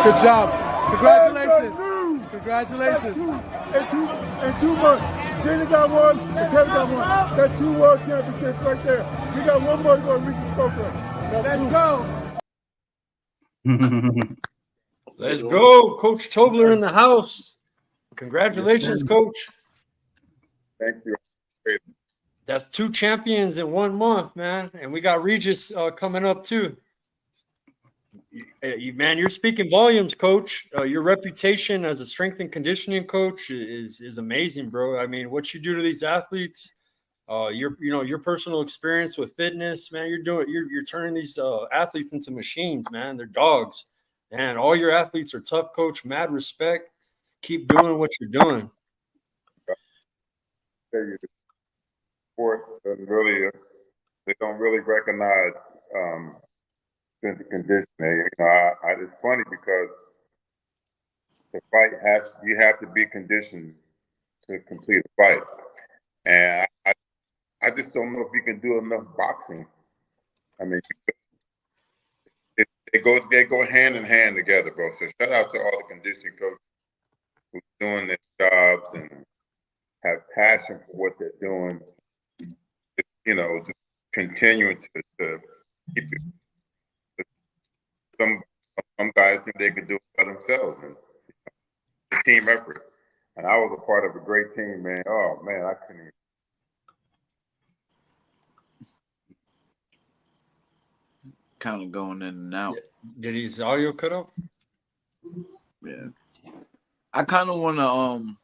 Good job. Congratulations. Congratulations. In 2 months, Gina got one and Kevin got one. That's 2 world championships right there. You got one more to go to Regis program. Let's go. Let's go. Coach Tobler in the house. Congratulations, Coach. Thank you. That's 2 champions in 1 month, man. And we got Regis coming up too. Man, you're speaking volumes, Coach. Your reputation as a strength and conditioning coach is amazing, bro. I mean, what you do to these athletes, your personal experience with fitness, man. You're turning these athletes into machines, man. They're dogs, and all your athletes are tough, Coach. Mad respect. Keep doing what you're doing. The sport doesn't really, they don't really recognize conditioning. It's funny because the fight you have to be conditioned to complete a fight, and I just don't know if you can do enough boxing. I mean, they go hand in hand together, bro. So shout out to all the conditioning coaches who's doing their jobs and have passion for what they're doing. Just continuing to keep it. Some guys think they could do it by themselves, and a team effort. And I was a part of a great team, man. Oh man, I couldn't even. Kind of going in and out. Did his audio cut out? Yeah. I kind of want to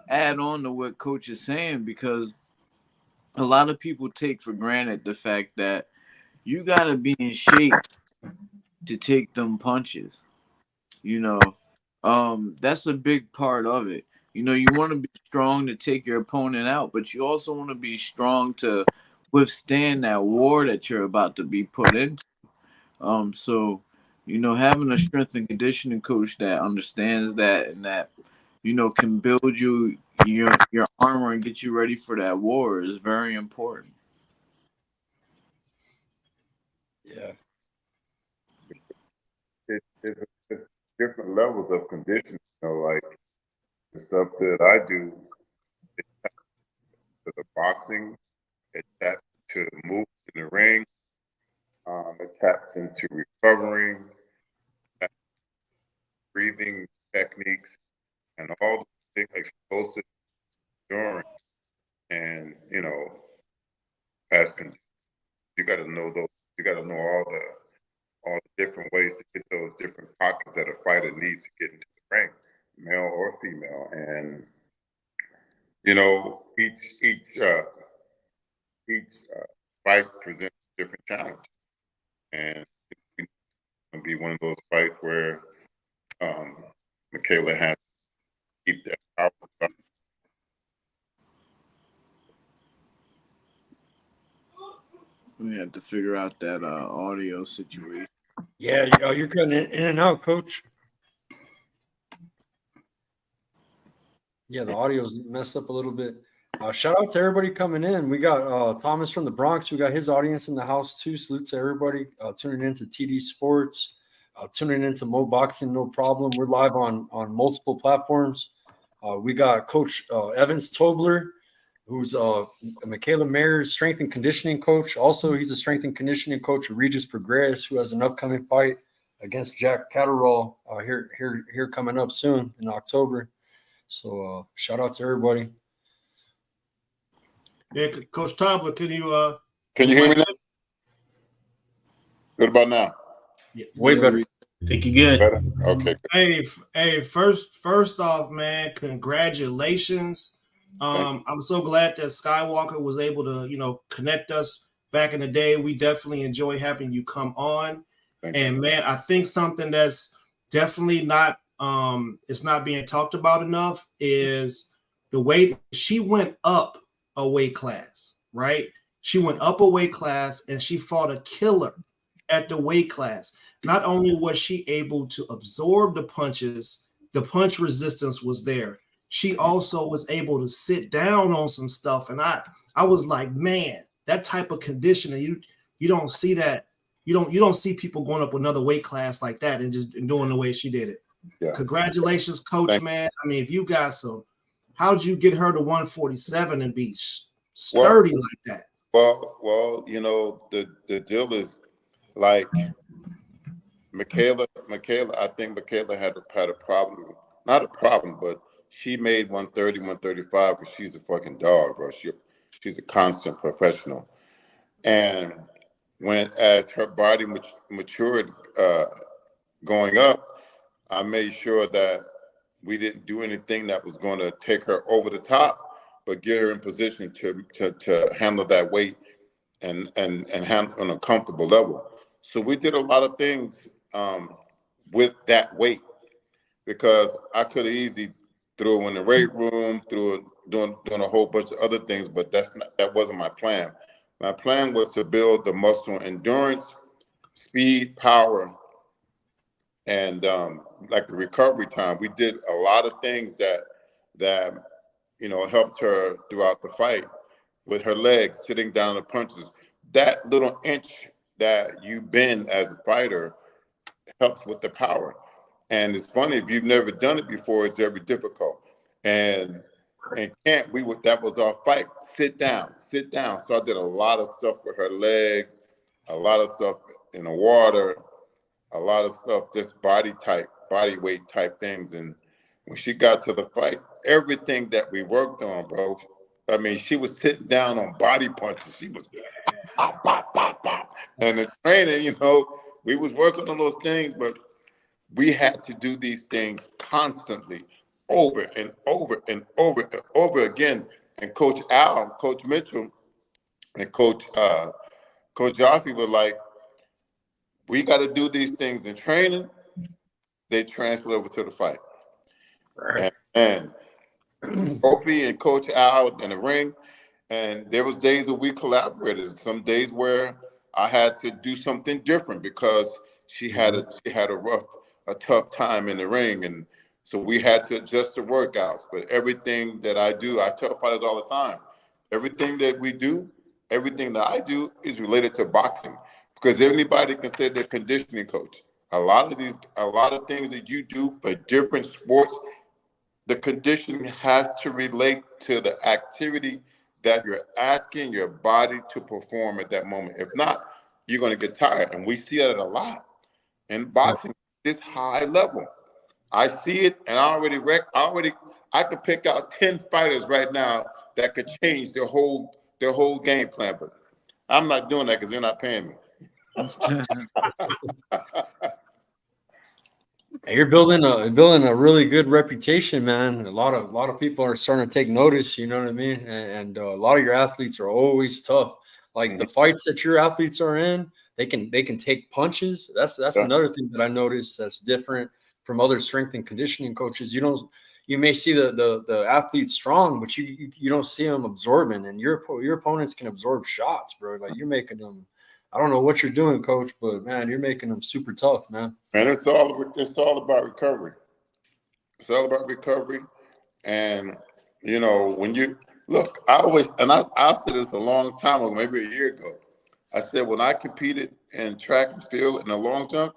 add on to what Coach is saying, because a lot of people take for granted the fact that you got to be in shape to take them punches. That's a big part of it. You want to be strong to take your opponent out, but you also want to be strong to withstand that war that you're about to be put into. So having a strength and conditioning coach that understands that and that, can build your armor and get you ready for that war is very important. Yeah. It's different levels of conditioning, like the stuff that I do, it taps to the boxing, it taps to movement in the ring, it taps into recovering, breathing techniques, and all the explosive endurance. And as you got to know those. You got to know all the different ways to get those different pockets that a fighter needs to get into the ring, male or female. And each fight presents a different challenge, and it's going to be one of those fights where Mikaela has to keep that power. We have to figure out that audio situation. Yeah, you're cutting in and out, Coach. Yeah, the audio's messed up a little bit. Shout out to everybody coming in. We got Thomas from the Bronx. We got his audience in the house too. Salute to everybody tuning into TD Sports, tuning into Mo Boxing, no problem. We're live on multiple platforms. We got Coach Evins Tobler, who's Mikaela Mayer's strength and conditioning coach. Also, he's a strength and conditioning coach of Regis Progress, who has an upcoming fight against Jack Catterall here coming up soon in October. So shout out to everybody. Yeah, Coach Tobler, can you hear me now? What about now? Yeah, way better. I think you're good. Better? Okay. Hey, first off, man, congratulations. I'm so glad that SkyWalker was able to, connect us back in the day. We definitely enjoy having you come on. And man, I think something that's definitely not it's not being talked about enough is the way she went up a weight class, right? She went up a weight class and she fought a killer at the weight class. Not only was she able to absorb the punches, the punch resistance was there. She also was able to sit down on some stuff. And I was like, man, that type of conditioning, you don't see that You don't see people going up another weight class like that and just doing the way she did it. Yeah. Congratulations, coach, man. I mean, if you got some, how'd you get her to 147 and be sturdy like that? Well, you know, the deal is like Mikaela, I think Mikaela had a problem, not a problem, but she made 130, 135 because she's a fucking dog, bro. She's a constant professional. And as her body matured going up, I made sure that we didn't do anything that was going to take her over the top, but get her in position to handle that weight and handle on a comfortable level. So we did a lot of things with that weight because I could have easily threw her in the weight room, doing a whole bunch of other things, but that wasn't my plan. My plan was to build the muscle endurance, speed, power, and like the recovery time. We did a lot of things that helped her throughout the fight with her legs, sitting down the punches. That little inch that you bend as a fighter helps with the power. And it's funny, if you've never done it before, it's very difficult. And that was our fight. Sit down. So I did a lot of stuff with her legs, a lot of stuff in the water, a lot of stuff, just body weight type things. And when she got to the fight, everything that we worked on, bro, I mean, she was sitting down on body punches. She was pop, pop, pop, pop. And the training, we was working on those things, but we had to do these things constantly, over and over and over and over again. And Coach Mitchell, and Coach Jaffe were like, we got to do these things in training. They transfer over to the fight. Right. And Kofi and Coach Al in the ring. And there was days that we collaborated. Some days where I had to do something different because she had a tough time in the ring. And so we had to adjust the workouts. But everything that I do, I tell fighters all the time, everything that I do is related to boxing. Because anybody can say they're conditioning coach. A lot of things that you do for different sports, the conditioning has to relate to the activity that you're asking your body to perform at that moment. If not, you're going to get tired. And we see that a lot in boxing, this high level. I see it, and I could pick out 10 fighters right now that could change their whole game plan. But I'm not doing that because they're not paying me. You're building a really good reputation, man. A lot of people are starting to take notice. You know what I mean? And a lot of your athletes are always tough. Like the fights that your athletes are in, they can take punches. That's another thing that I noticed that's different from other strength and conditioning coaches. You may see the athletes strong, but you don't see them absorbing. And your opponents can absorb shots, bro. Like you're making them. I don't know what you're doing, coach, but man, you're making them super tough, man. And it's all about recovery. It's all about recovery. And when you look, I said this a long time ago, maybe a year ago. I said when I competed in track and field in the long jump,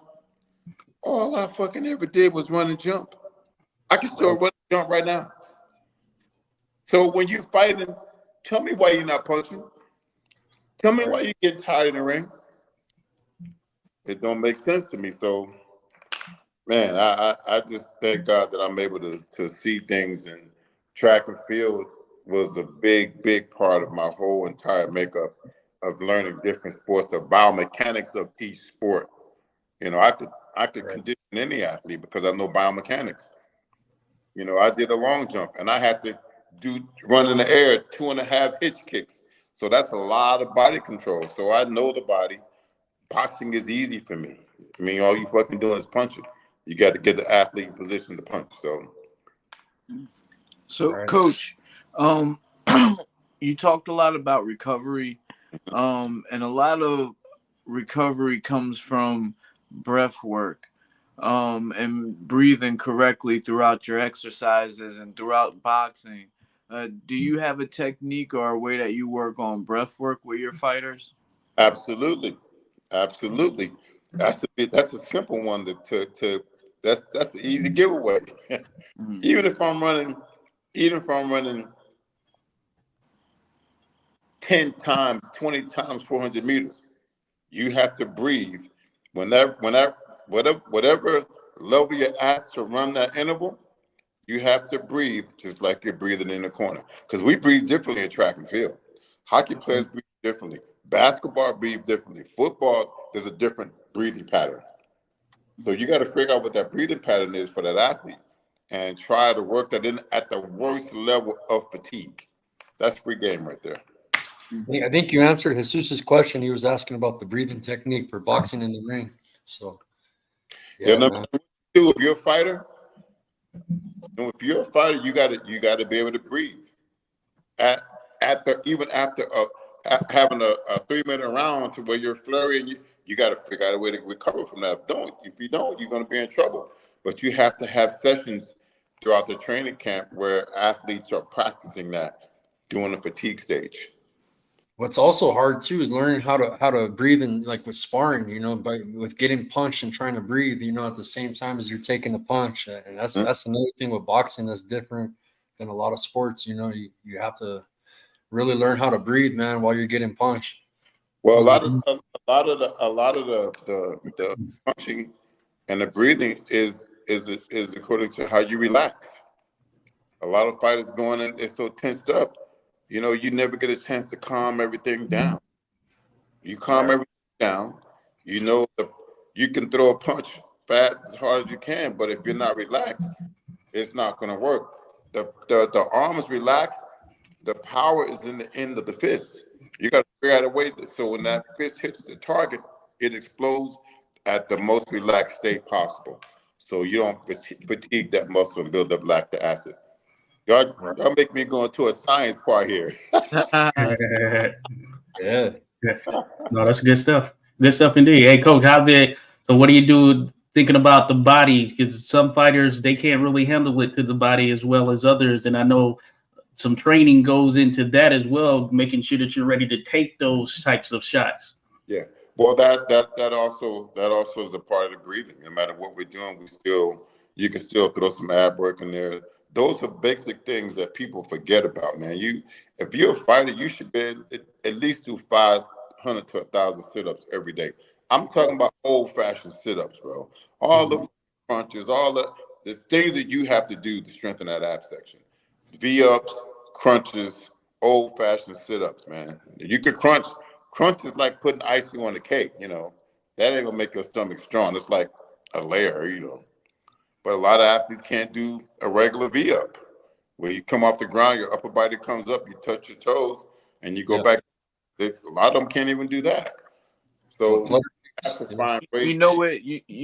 all I fucking ever did was run and jump. I can still run and jump right now. So when you're fighting, tell me why you're not punching. Tell me why you get tired in the ring. It don't make sense to me. So, man, I just thank God that I'm able to see things, and track and field was a big part of my whole entire makeup of learning different sports, the biomechanics of each sport. I could condition any athlete because I know biomechanics. I did a long jump and I had to run in the air 2.5 hitch kicks. So that's a lot of body control. So I know the body. Boxing is easy for me. I mean, all you fucking doing is punching. You got to get the athlete in position to punch. So Coach, you talked a lot about recovery, and a lot of recovery comes from breath work, and breathing correctly throughout your exercises and throughout boxing. Do you have a technique or a way that you work on breath work with your fighters? Absolutely. Absolutely. That's a simple one that's an easy giveaway. Mm. even if I'm running 10 times, 20 times 400 meters, you have to breathe. Whatever level you're at to run that interval, you have to breathe just like you're breathing in the corner. Because we breathe differently in track and field. Hockey players breathe differently. Basketball breathe differently. Football, there's a different breathing pattern. So you got to figure out what that breathing pattern is for that athlete and try to work that in at the worst level of fatigue. That's free game right there. I think you answered Jesus' question. He was asking about the breathing technique for boxing in the ring. So, Yeah, man. if you're a fighter, you gotta be able to breathe. At the even after having a 3-minute round to where you're flurrying, you got to figure out a way to recover from that. If you don't, you're going to be in trouble. But you have to have sessions throughout the training camp where athletes are practicing that during the fatigue stage. What's also hard too is learning how to breathe in, like with sparring, with getting punched and trying to breathe, at the same time as you're taking the punch. And that's another thing with boxing that's different than a lot of sports. You have to really learn how to breathe, man, while you're getting punched. Well, a lot of the punching and the breathing is according to how you relax. A lot of fighters going in, they're so tensed up, you never get a chance to calm everything down. You calm everything down, you can throw a punch fast as hard as you can, but if you're not relaxed, it's not going to work. The arm is relaxed. The power is in the end of the fist. You got to figure out a way so when that fist hits the target, it explodes at the most relaxed state possible. So you don't fatigue that muscle and build up lactic acid. Y'all make me go into a science part here. Yeah. No, that's good stuff. Good stuff indeed. Hey, Coach, so what do you do thinking about the body? Because some fighters, they can't really handle it to the body as well as others. And I know some training goes into that as well, making sure that you're ready to take those types of shots. Yeah. Well, that also is a part of the breathing. No matter what we're doing, you can still throw some ab work in there. Those are basic things that people forget about, man. If you're a fighter, you should be at least do 500 to 1,000 sit-ups every day. I'm talking about old-fashioned sit-ups, bro. All the crunches, all the things that you have to do to strengthen that ab section. V-ups, crunches, old-fashioned sit-ups, man. You could crunch. Crunch is like putting icing on a cake, That ain't gonna make your stomach strong. It's like a layer, But a lot of athletes can't do a regular V-up. Where you come off the ground, your upper body comes up, you touch your toes, and you go back. A lot of them can't even do that. So you have to find ways. You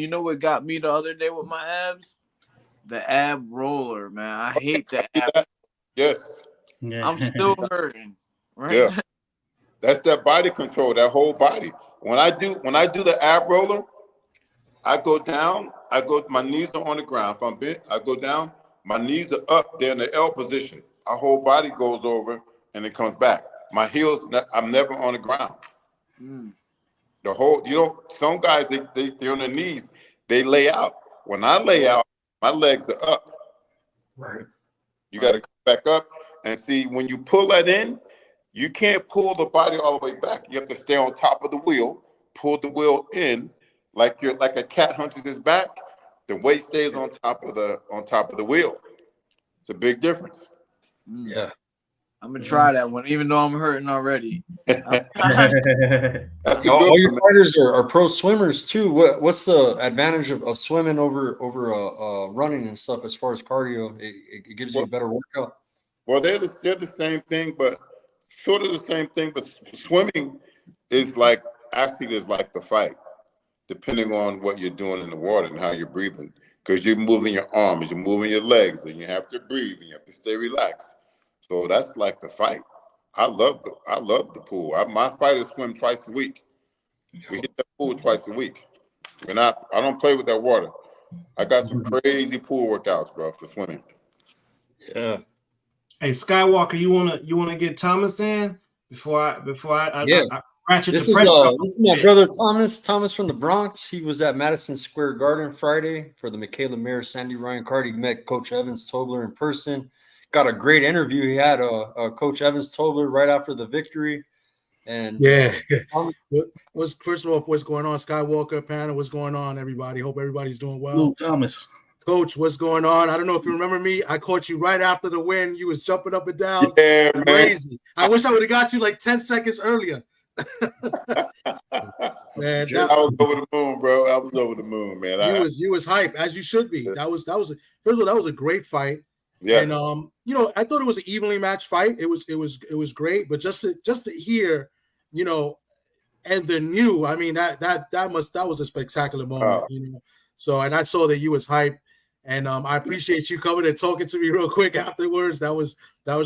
know what got me the other day with my abs? The ab roller, man. I hate the ab. Yes. Yeah. I'm still hurting. Right? Yeah. That's that body control, that whole body. When I do the ab roller, I go down, my knees are on the ground. If I'm bent, I go down, my knees are up, they're in the L position. Our whole body goes over and it comes back. My heels, I'm never on the ground. Some guys, they're on their knees, they lay out. When I lay out, my legs are up. Right. You got to come back up and see, when you pull that in, you can't pull the body all the way back. You have to stay on top of the wheel, pull the wheel in, like a cat hunches his back. The weight stays on top of the wheel. It's a big difference. Yeah. I'm gonna try that one, even though I'm hurting already. That's all your fighters are pro swimmers too. What's the advantage of swimming over running and stuff as far as cardio? It gives you a better workout. Well, they're the same thing, but sort of the same thing. But swimming is like the fight, depending on what you're doing in the water and how you're breathing. Because you're moving your arms, you're moving your legs, and you have to breathe, and you have to stay relaxed. So that's like the fight. I love the pool. My fighters swim twice a week. We hit the pool twice a week. I don't play with that water. I got some crazy pool workouts, bro, for swimming. Yeah. Hey, SkyWalker, you wanna get Thomas in before I ratchet This the is pressure up. this is my brother Thomas from the Bronx. He was at Madison Square Garden Friday for the Mikaela Mayer Sandy Ryan card. He met Coach Evins Tobler in person. Got a great interview. He had Coach Evins Tobler right after the victory. And Yeah. First of all, what's going on, SkyWalker panel? What's going on, everybody? Hope everybody's doing well. Lou Thomas. Coach, what's going on? I don't know if you remember me. I caught you right after the win. You was jumping up and down. Yeah, man. Crazy. I wish I would have got you like 10 seconds earlier. Man, I was over the moon, bro. I was over the moon, man. you was hype, as you should be. That was first of all, that was a great fight. Yes. And I thought it was an evenly matched fight. It was great, but just to hear, and the new, I mean, that was a spectacular moment, So, and I saw that you was hype, and I appreciate you coming and talking to me real quick afterwards. That was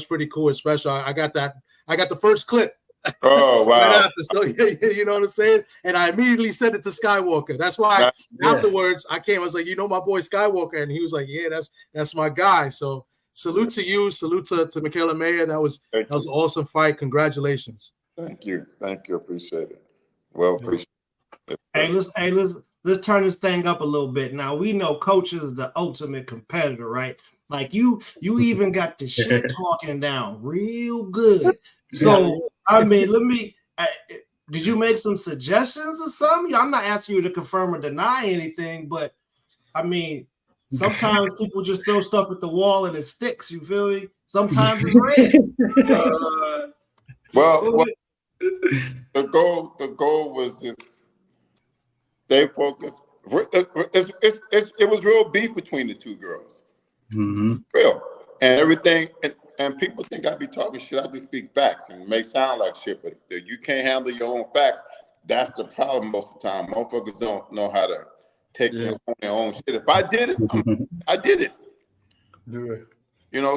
pretty cool, especially I got the first clip. Oh, wow. Right after, so, you know what I'm saying? And I immediately sent it to SkyWalker. That's why afterwards I came. I was like, my boy SkyWalker, and he was like, yeah, that's my guy. So salute to you. Salute to Mikaela Mayer. That was an awesome fight. Congratulations. Thank you. Appreciate it. Well, appreciate it. Let's turn this thing up a little bit. Now we know Coach is the ultimate competitor, right? Like you even got the shit talking down real good. So I mean, did you make some suggestions or something? I'm not asking you to confirm or deny anything, but I mean, sometimes people just throw stuff at the wall and it sticks. You feel me? Sometimes it's red. Well, the goal was just stay focused. It was real beef between the two girls. Mm-hmm. Real. And everything, and people think I be talking shit. I just speak facts, and it may sound like shit, but if you can't handle your own facts, that's the problem most of the time. Motherfuckers don't know how to take their own shit. If I did it, I did it.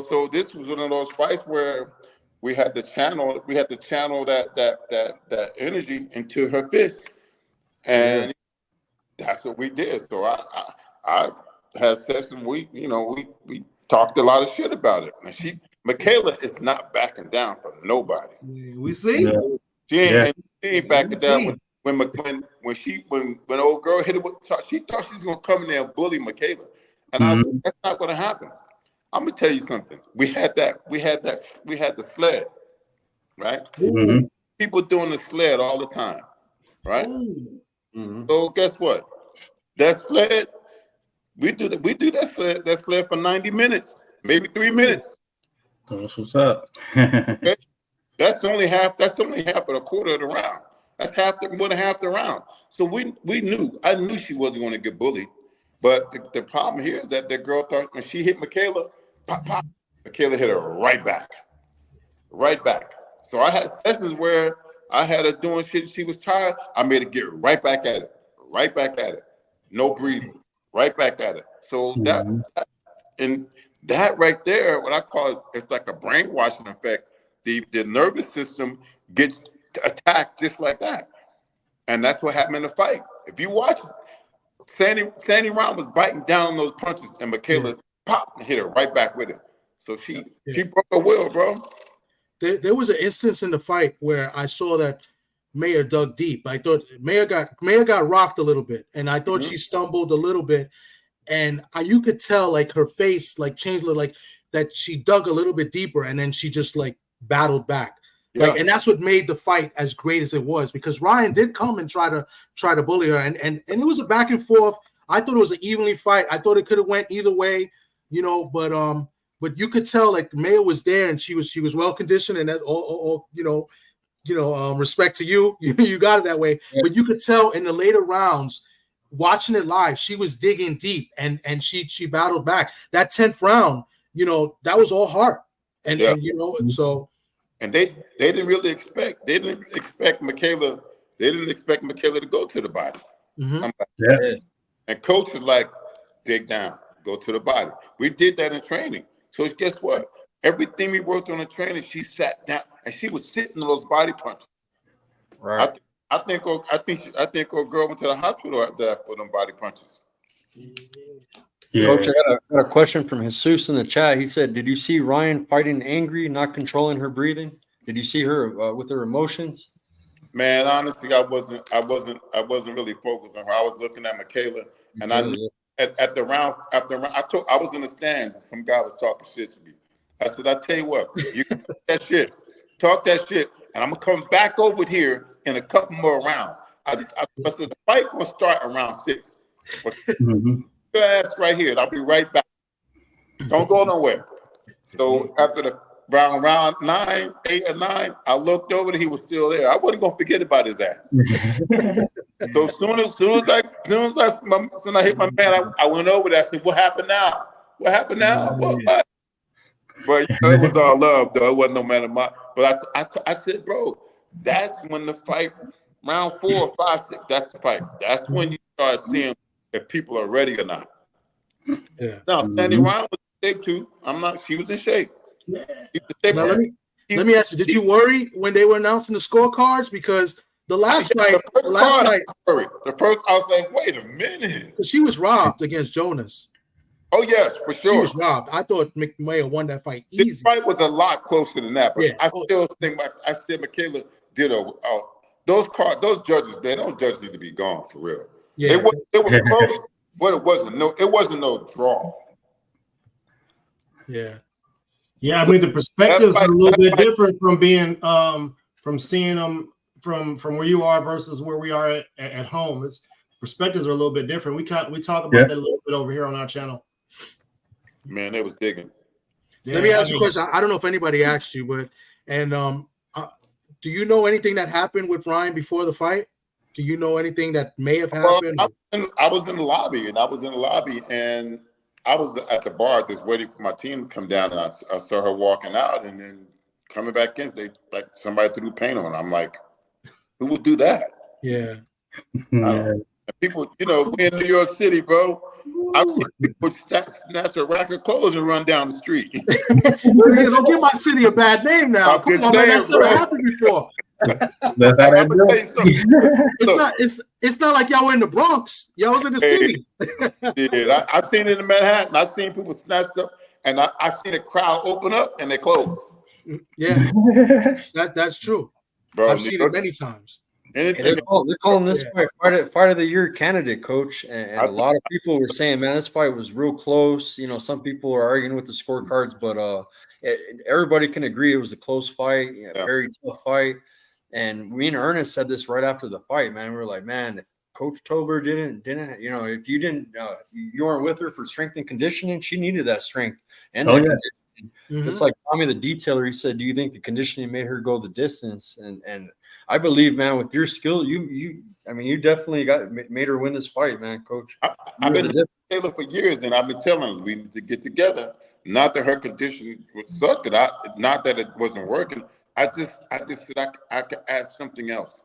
So this was one of those fights where we had to channel that energy into her fist, and that's what we did. So I had sessions. We talked a lot of shit about it, and Mikaela is not backing down from nobody. We see. She ain't backing down when old girl hit it with, she thought she was gonna come in there and bully Mikaela, and I was like, that's not gonna happen. I'm gonna tell you something. We had the sled, right? Mm-hmm. People doing the sled all the time, right? Mm-hmm. So guess what? That sled, we do that sled for 90 minutes, maybe 3 minutes. That's what's up. Okay? That's only half of the quarter of the round. That's more than half the round. So I knew she wasn't going to get bullied. But the problem here is that girl thought when she hit Mikaela, pop, pop, Mikaela hit her right back. So I had sessions where I had her doing shit. She was tired. I made her get right back at it. No breathing. Right back at it. So that right there, what I call it, it's like a brainwashing effect. The nervous system gets attacked just like that. And that's what happened in the fight. If you watch it, Sandy Ryan was biting down on those punches, and Mikaela pop and hit her right back with it. So she broke her will, bro. There was an instance in the fight where I saw that Mayer dug deep. I thought Mayer got rocked a little bit, and I thought she stumbled a little bit, and you could tell like her face like changed, like that she dug a little bit deeper, and then she just like battled back. Like, and that's what made the fight as great as it was, because Ryan did come and try to bully her, and it was a back and forth. I thought it was an evenly fight. I thought it could have went either way, but you could tell like Mayer was there, and she was well conditioned, and that all respect to you, you got it that way. Yeah. But you could tell in the later rounds, watching it live, she was digging deep, and she battled back. That 10th round, that was all heart, and so. And they didn't expect Mikaela. They didn't expect Mikaela to go to the body. Mm-hmm. And coach was like, dig down, go to the body. We did that in training. So guess what? Everything we worked on in training, she sat down and she was sitting on those body punches. Right. I think our girl went to the hospital after that for them body punches. Yeah. Coach, I got a question from Jesus in the chat. He said, did you see Ryan fighting angry, not controlling her breathing? Did you see her with her emotions? Man, honestly, I wasn't really focused on her. I was looking at Mikaela, and I knew at the round after round, I was in the stands, and some guy was talking shit to me. I said, I tell you what, you can talk that shit, and I'm gonna come back over here in a couple more rounds. I said the fight gonna start around 6. But your ass right here, and I'll be right back. Don't go nowhere. So after the round 9, 8, or 9, I looked over and he was still there. I wasn't gonna forget about his ass. So soon as I hit my man, I went over there. I said, "What happened now? What happened now? What?" But it was all love, though. It wasn't no matter my. But I said, bro, that's when the fight, round 4, 5, 6. That's the fight. That's when you start seeing if people are ready or not. Yeah. Now, Standing Round was in shape too. She was in shape. Now, let me ask you, did you worry when they were announcing the scorecards? Because the last fight, the first, I was like, wait a minute. She was robbed against Jonas. Oh, yes, for sure. She was robbed. I thought Mayer won that fight easy. This fight was a lot closer than that, but I still think, I said Mikaela did those judges, man, those judges need to be gone for real. Yeah. It was close, but it wasn't no draw. Yeah. Yeah, I mean the perspectives are a little bit different from being from seeing them from where you are versus where we are at home. It's perspectives are a little bit different. We talk about that a little bit over here on our channel. Man, they was digging. Yeah, let me ask you a question. I don't know if anybody asked you, but do you know anything that happened with Ryan before the fight? Do you know anything that may have happened? I was in the lobby, and I was at the bar just waiting for my team to come down, and I saw her walking out, and then coming back in, somebody threw paint on. I'm like, who would do that? Yeah. People, we in New York City, bro. I've seen people snatch a rack of clothes and run down the street. Don't give my city a bad name now. Come on, man, that's never happened before. It's not like y'all were in the Bronx. Y'all was in the city. Yeah, I seen it in Manhattan. I seen people snatched up, and I seen a crowd open up and they close. Yeah, that's true. Bro, I've seen it many times. They're calling this fight of the year candidate, coach, and a lot of people were saying, man, this fight was real close. Some people are arguing with the scorecards, but everybody can agree it was a close fight, very tough fight. And me and Ernest said this right after the fight, man. We were like, man, if Coach Tobler didn't, if you didn't, you weren't with her for strength and conditioning, she needed that strength and conditioning. Just like Tommy the detailer, he said, do you think the conditioning made her go the distance? And I believe, man, with your skill, you definitely made her win this fight, man, Coach. I've been Taylor for years, and I've been telling her we need to get together. Not that her condition would suck, not that it wasn't working. I just said I could add something else.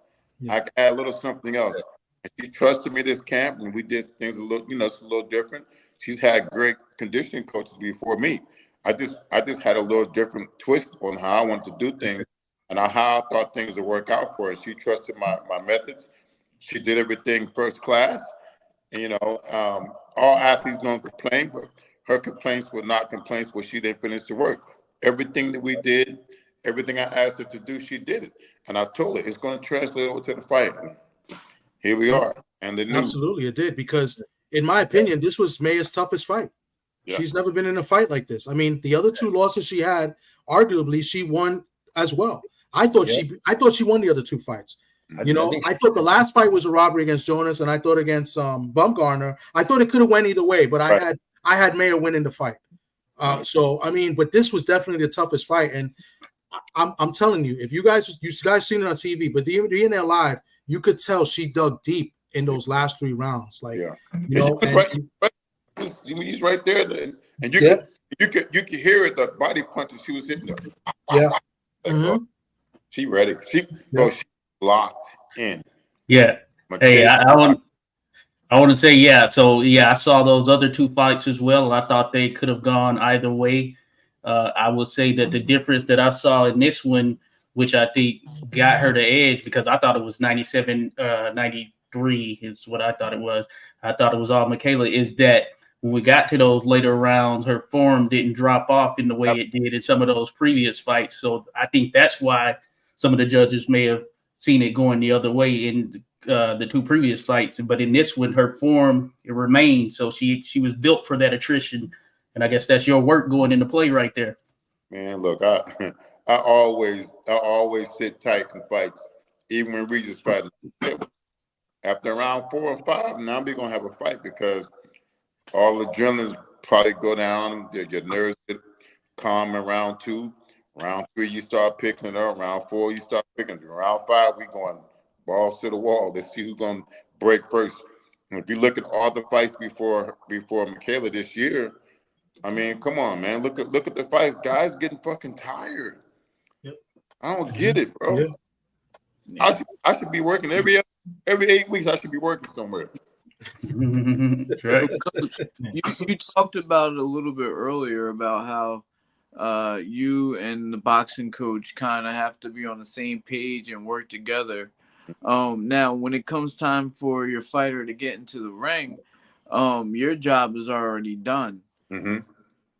I could add a little something else. And she trusted me this camp, and we did things a little, it's a little different. She's had great conditioning coaches before me. I just had a little different twist on how I wanted to do things and how I thought things would work out for her. She trusted my methods. She did everything first class. And, all athletes don't complain, but her complaints were not complaints where she didn't finish the work. Everything that we did, everything I asked her to do, she did it. And I told her it's going to translate over to the fight. And here we are. And absolutely it did, because in my opinion, this was Mayer's toughest fight. Yeah. She's never been in a fight like this. I mean, the other 2 losses she had, arguably, she won as well. I thought she won the other 2 fights. I thought the last fight was a robbery against Jonas, and I thought against Bumgarner, I thought it could have went either way, but I had Mayer winning the fight. But this was definitely the toughest fight, and I'm telling you, if you guys seen it on TV, but being there live, you could tell she dug deep in those last 3 rounds. He's right there, and you could hear it, the body punches she was hitting. She ready. She locked in. Yeah. Hey, I want to say So I saw those other 2 fights as well, and I thought they could have gone either way. I will say that the difference that I saw in this one, which I think got her the edge, because I thought it was 97-93 is what I thought it was. I thought it was all Mikaela, is that when we got to those later rounds, her form didn't drop off in the way it did in some of those previous fights. So I think that's why some of the judges may have seen it going the other way in the two previous fights. But in this one, her form, it remained. So she was built for that attrition. And I guess that's your work going into play right there. Man, look, I always sit tight in fights, even when Regis fighting. After round 4 and 5, now we're gonna have a fight because all the adrenaline's probably go down. Your nerves get calm in round 2. Round 3, you start picking it up. Round 4, you start picking it. Round 5, we going balls to the wall. Let's see who's gonna break first. And if you look at all the fights before Mikaela this year, I mean, come on, man. Look at the fights. Guys getting fucking tired. Yep. I don't get it, bro. Yeah. I should be working every 8 weeks. I should be working somewhere. That's right. You talked about it a little bit earlier about how you and the boxing coach kind of have to be on the same page and work together. Now, when it comes time for your fighter to get into the ring, your job is already done. Mm-hmm.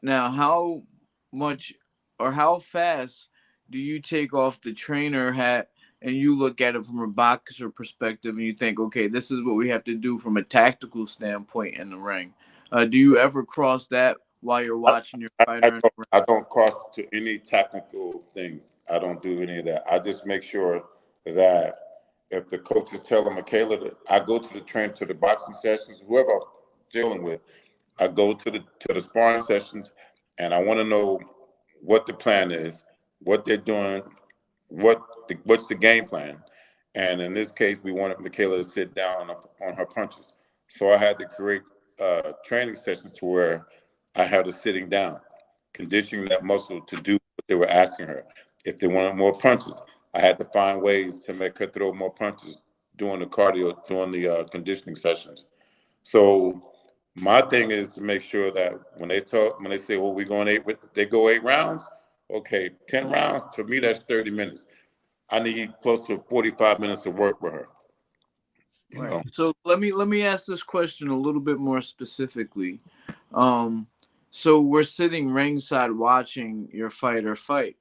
Now, how much or how fast do you take off the trainer hat and you look at it from a boxer perspective and you think, okay, this is what we have to do from a tactical standpoint in the ring? Do you ever cross that while you're watching your fighter? I don't cross to any technical things. I don't do any of that. I just make sure that if the coach is telling Mikaela that I go to the train to the boxing sessions, whoever I'm dealing with, I go to the sparring sessions, and I want to know what the plan is, what they're doing, what's the game plan. And in this case, we wanted Mikaela to sit down on her punches. So I had to create training sessions to where I had her sitting down, conditioning that muscle to do what they were asking her. If they wanted more punches, I had to find ways to make her throw more punches during the cardio, during the conditioning sessions. So my thing is to make sure that when they say, well, we're going 8, they go 8 rounds. Okay, 10 rounds, to me, that's 30 minutes. I need close to 45 minutes of work with her. You know? So let me ask this question a little bit more specifically. So we're sitting ringside watching your fighter fight,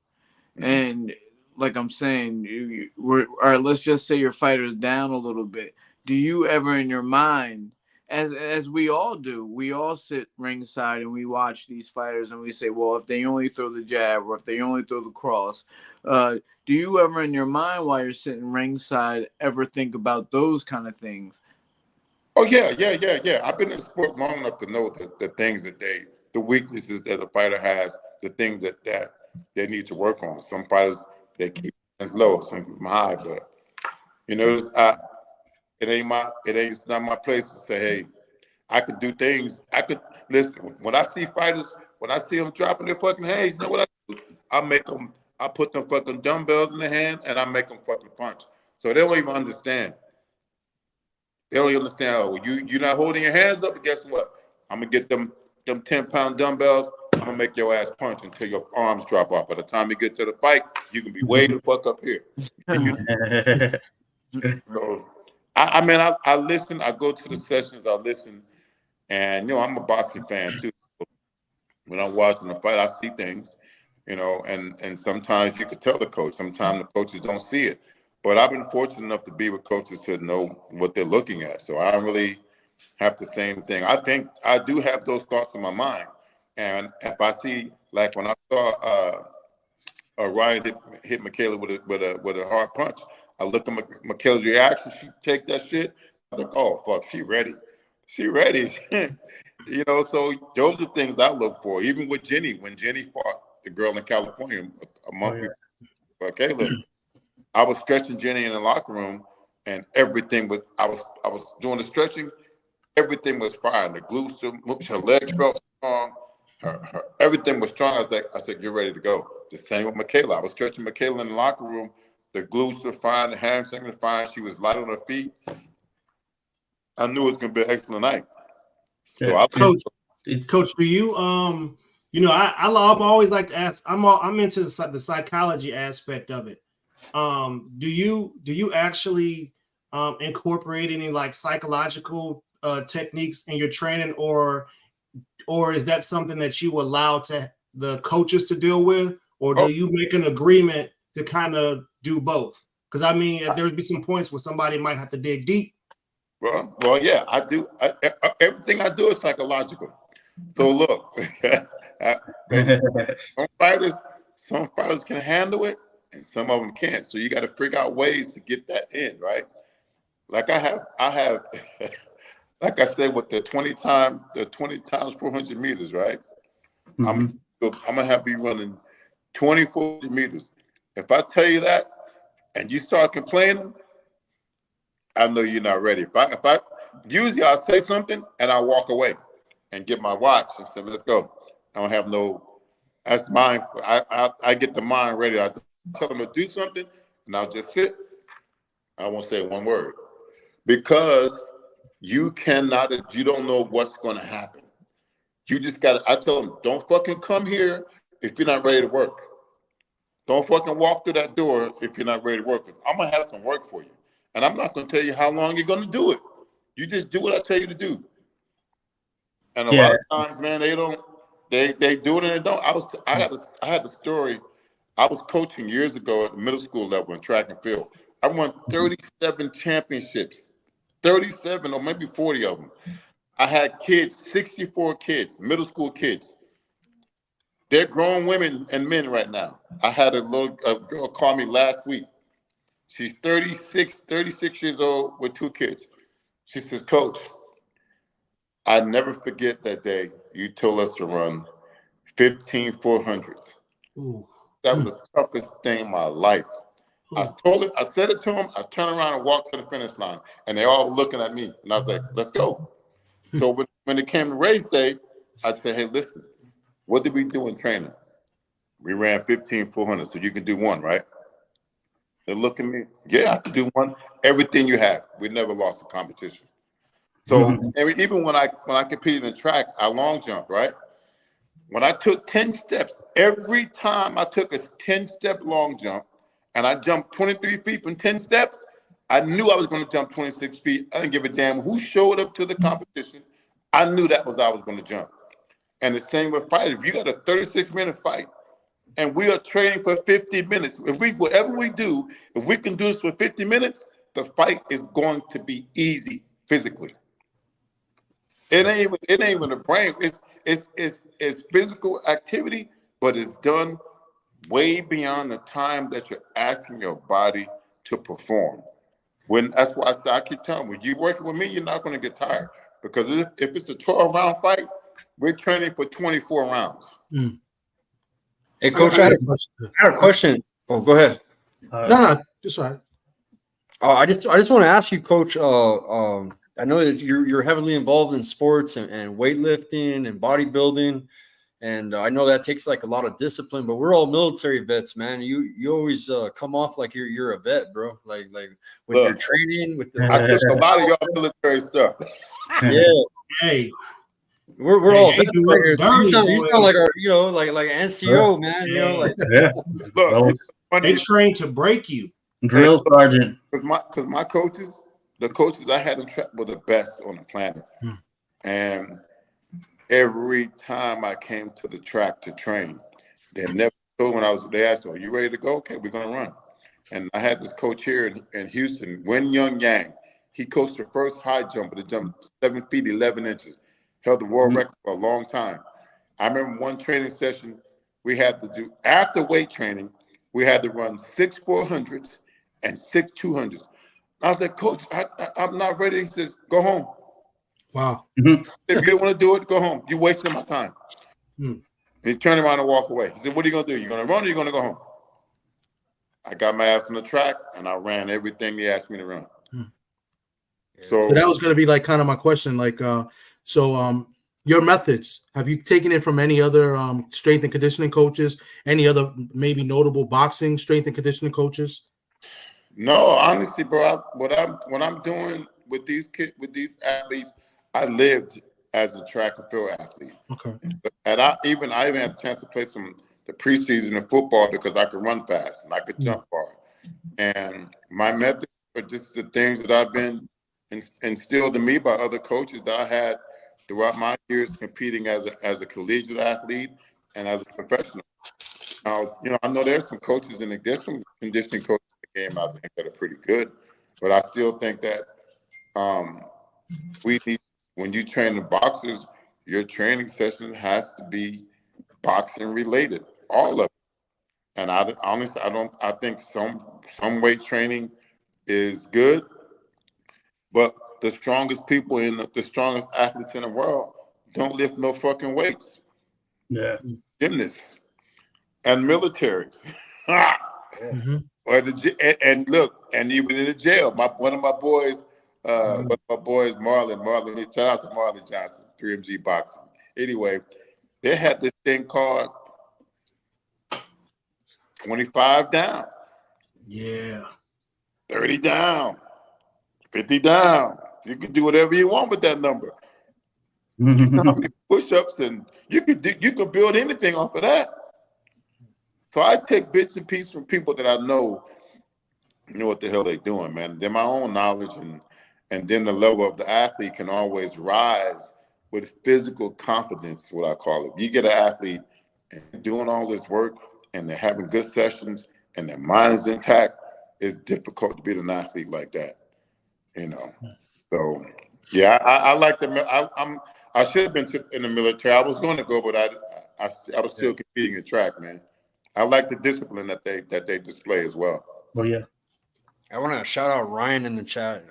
and like I'm saying, or let's just say your fighter's down a little bit. Do you ever in your mind, as we all do, we all sit ringside and we watch these fighters and we say, well, if they only throw the jab or if they only throw the cross, do you ever in your mind while you're sitting ringside ever think about those kind of things? Oh yeah. I've been in sport long enough to know the things that the weaknesses that a fighter has, the things that they need to work on. Some fighters, they keep hands low, some keep them high, but you know, it's not my place to say, hey, I could do things. I could listen when I see fighters, when I see them dropping their fucking hands. You know what I do? I put them fucking dumbbells in the hand and I make them fucking punch. So they don't even understand. They don't even understand. Oh, you're not holding your hands up, but guess what? I'm gonna get them 10-pound dumbbells. I'm gonna make your ass punch until your arms drop off. By the time you get to the fight, you can be way the fuck up here. So, I mean, I listen. I go to the sessions. I listen, and you know, I'm a boxing fan too. When I'm watching the fight, I see things, you know, and sometimes you could tell the coach. Sometimes the coaches don't see it. But I've been fortunate enough to be with coaches to know what they're looking at. So I don't really have the same thing. I think I do have those thoughts in my mind. And if I see, like when I saw Ryan hit Mikaela with a hard punch, I look at Mikaela's reaction. She take that shit. I was like, oh fuck, she ready. She ready. You know, so those are things I look for. Even with Jenny, when Jenny fought the girl in California a month before Mikaela, I was stretching Jenny in the locker room, and everything was. I was doing the stretching. Everything was fine. The glutes, her legs felt strong. Her everything was strong. I said, you're ready to go. The same with Mikaela. I was stretching Mikaela in the locker room. The glutes were fine. The hamstring was fine. She was light on her feet. I knew it was going to be an excellent night. So, Coach, do you you know, I always like to ask. I'm into the psychology aspect of it. Do you actually incorporate any like psychological techniques in your training, or is that something that you allow to the coaches to deal with, or do you make an agreement to kind of do both? Because I mean, there would be some points where somebody might have to dig deep. Well, yeah, I do. Everything I do is psychological. So look, some fighters can handle it, and some of them can't. So you got to figure out ways to get that in, right? Like I have, like I said, with the 20 times 400 meters, right? I'm gonna have you running 24 meters. If I tell you that, and you start complaining, I know you're not ready. If I usually I'll say something and I'll walk away and get my watch and say, let's go. I don't have no, that's mine. I get the mind ready. I tell them to do something and I'll just sit. I won't say one word because you don't know what's going to happen. You just got to, I tell them, don't fucking come here if you're not ready to work. Don't fucking walk through that door if you're not ready to work. I'm going to have some work for you. And I'm not going to tell you how long you're going to do it. You just do what I tell you to do. And a lot of times, man, they do it and they don't. I had a story. I was coaching years ago at the middle school level in track and field. I won 37 championships, 37 or maybe 40 of them. I had kids, 64 kids, middle school kids. They're grown women and men right now. I had a girl call me last week. She's 36 years old with 2 kids. She says, Coach, I never forget that day you told us to run 15 400s. Ooh. That was the toughest thing in my life. Ooh. I said it to them. I turned around and walked to the finish line, and they all were looking at me. And I was like, let's go. So when it came to race day, I said, hey, listen, what did we do in training? We ran 15 400, so you can do one, right? They look at me, yeah, I can do one. Everything you have. We never lost a competition. So even when I competed in track, I long jumped, right? When I took 10 steps, every time I took a 10-step long jump and I jumped 23 feet from 10 steps, I knew I was going to jump 26 feet. I didn't give a damn who showed up to the competition. I knew I was going to jump. And the same with fighting. If you got a 36-minute fight and we are training for 50 minutes, whatever we do, if we can do this for 50 minutes, the fight is going to be easy physically. It ain't even a brain. It's physical activity, but it's done way beyond the time that you're asking your body to perform. That's why I keep telling you, when you're working with me, you're not going to get tired. Because if it's a 12-round fight, we're training for 24 rounds. Mm. Hey, Coach, I had a question. Oh, go ahead. No, just all right. I just want to ask you, Coach. I know that you're heavily involved in sports and weightlifting and bodybuilding, and I know that takes like a lot of discipline. But we're all military vets, man. You always come off like you're a vet, bro. Like with your training, with the. I took a lot of y'all military stuff. Yeah. Hey. We're all vets right here. You sound like our, like NCO, man. Look, they train to break you. Drill sergeant. Because my coaches, the coaches I had in track were the best on the planet. And every time I came to the track to train, they never told they asked me, are you ready to go? Okay, we're gonna run. And I had this coach here in Houston, Wen Young Yang. He coached the first high jumper to jump 7 feet 11 inches. Held the world record for a long time. I remember one training session we had to do after weight training, we had to run 6 400s and 6 200s. I was like, Coach, I'm not ready. He says, go home. Wow. If you don't want to do it, go home. You're wasting my time. He turned around and walked away. He said, what are you going to do? You're going to run or you're going to go home? I got my ass on the track and I ran everything he asked me to run. So that was going to be like kind of my question. Like, your methods, have you taken it from any other strength and conditioning coaches, any other maybe notable boxing strength and conditioning coaches? No, honestly, bro, what I'm doing with these athletes, I lived as a track and field athlete. Okay. And I even had a chance to play the preseason in football because I could run fast and I could jump far. And my methods are just the things that I've been instilled in me by other coaches that I had throughout my years competing as a collegiate athlete and as a professional. Now, I know there's some coaches and there's some conditioning coaches that game I think that are pretty good, but I still think that we need, when you train the boxers, your training session has to be boxing related, all of it. And I honestly, I think some weight training is good, but the strongest people the strongest athletes in the world don't lift no fucking weights. Yeah. Gymnasts and military. Mm-hmm. And look, and even in the jail, one of my boys, Marlon, shout out to Marlon Johnson, 3MG Boxing. Anyway, they had this thing called 25 down, Yeah. 30 down, 50 down. You can do whatever you want with that number. You know how many push-ups, and you could build anything off of that. So I take bits and pieces from people that I know what the hell they're doing, man. Then my own knowledge, and then the level of the athlete can always rise with physical confidence, what I call it. You get an athlete and doing all this work and they're having good sessions and their mind is intact, it's difficult to beat an athlete like that, you know. So yeah, I like I should have been in the military. I was going to go, but I was still competing in track, man. I like the discipline that they display as well. Oh yeah. I want to shout out Ryan in the chat.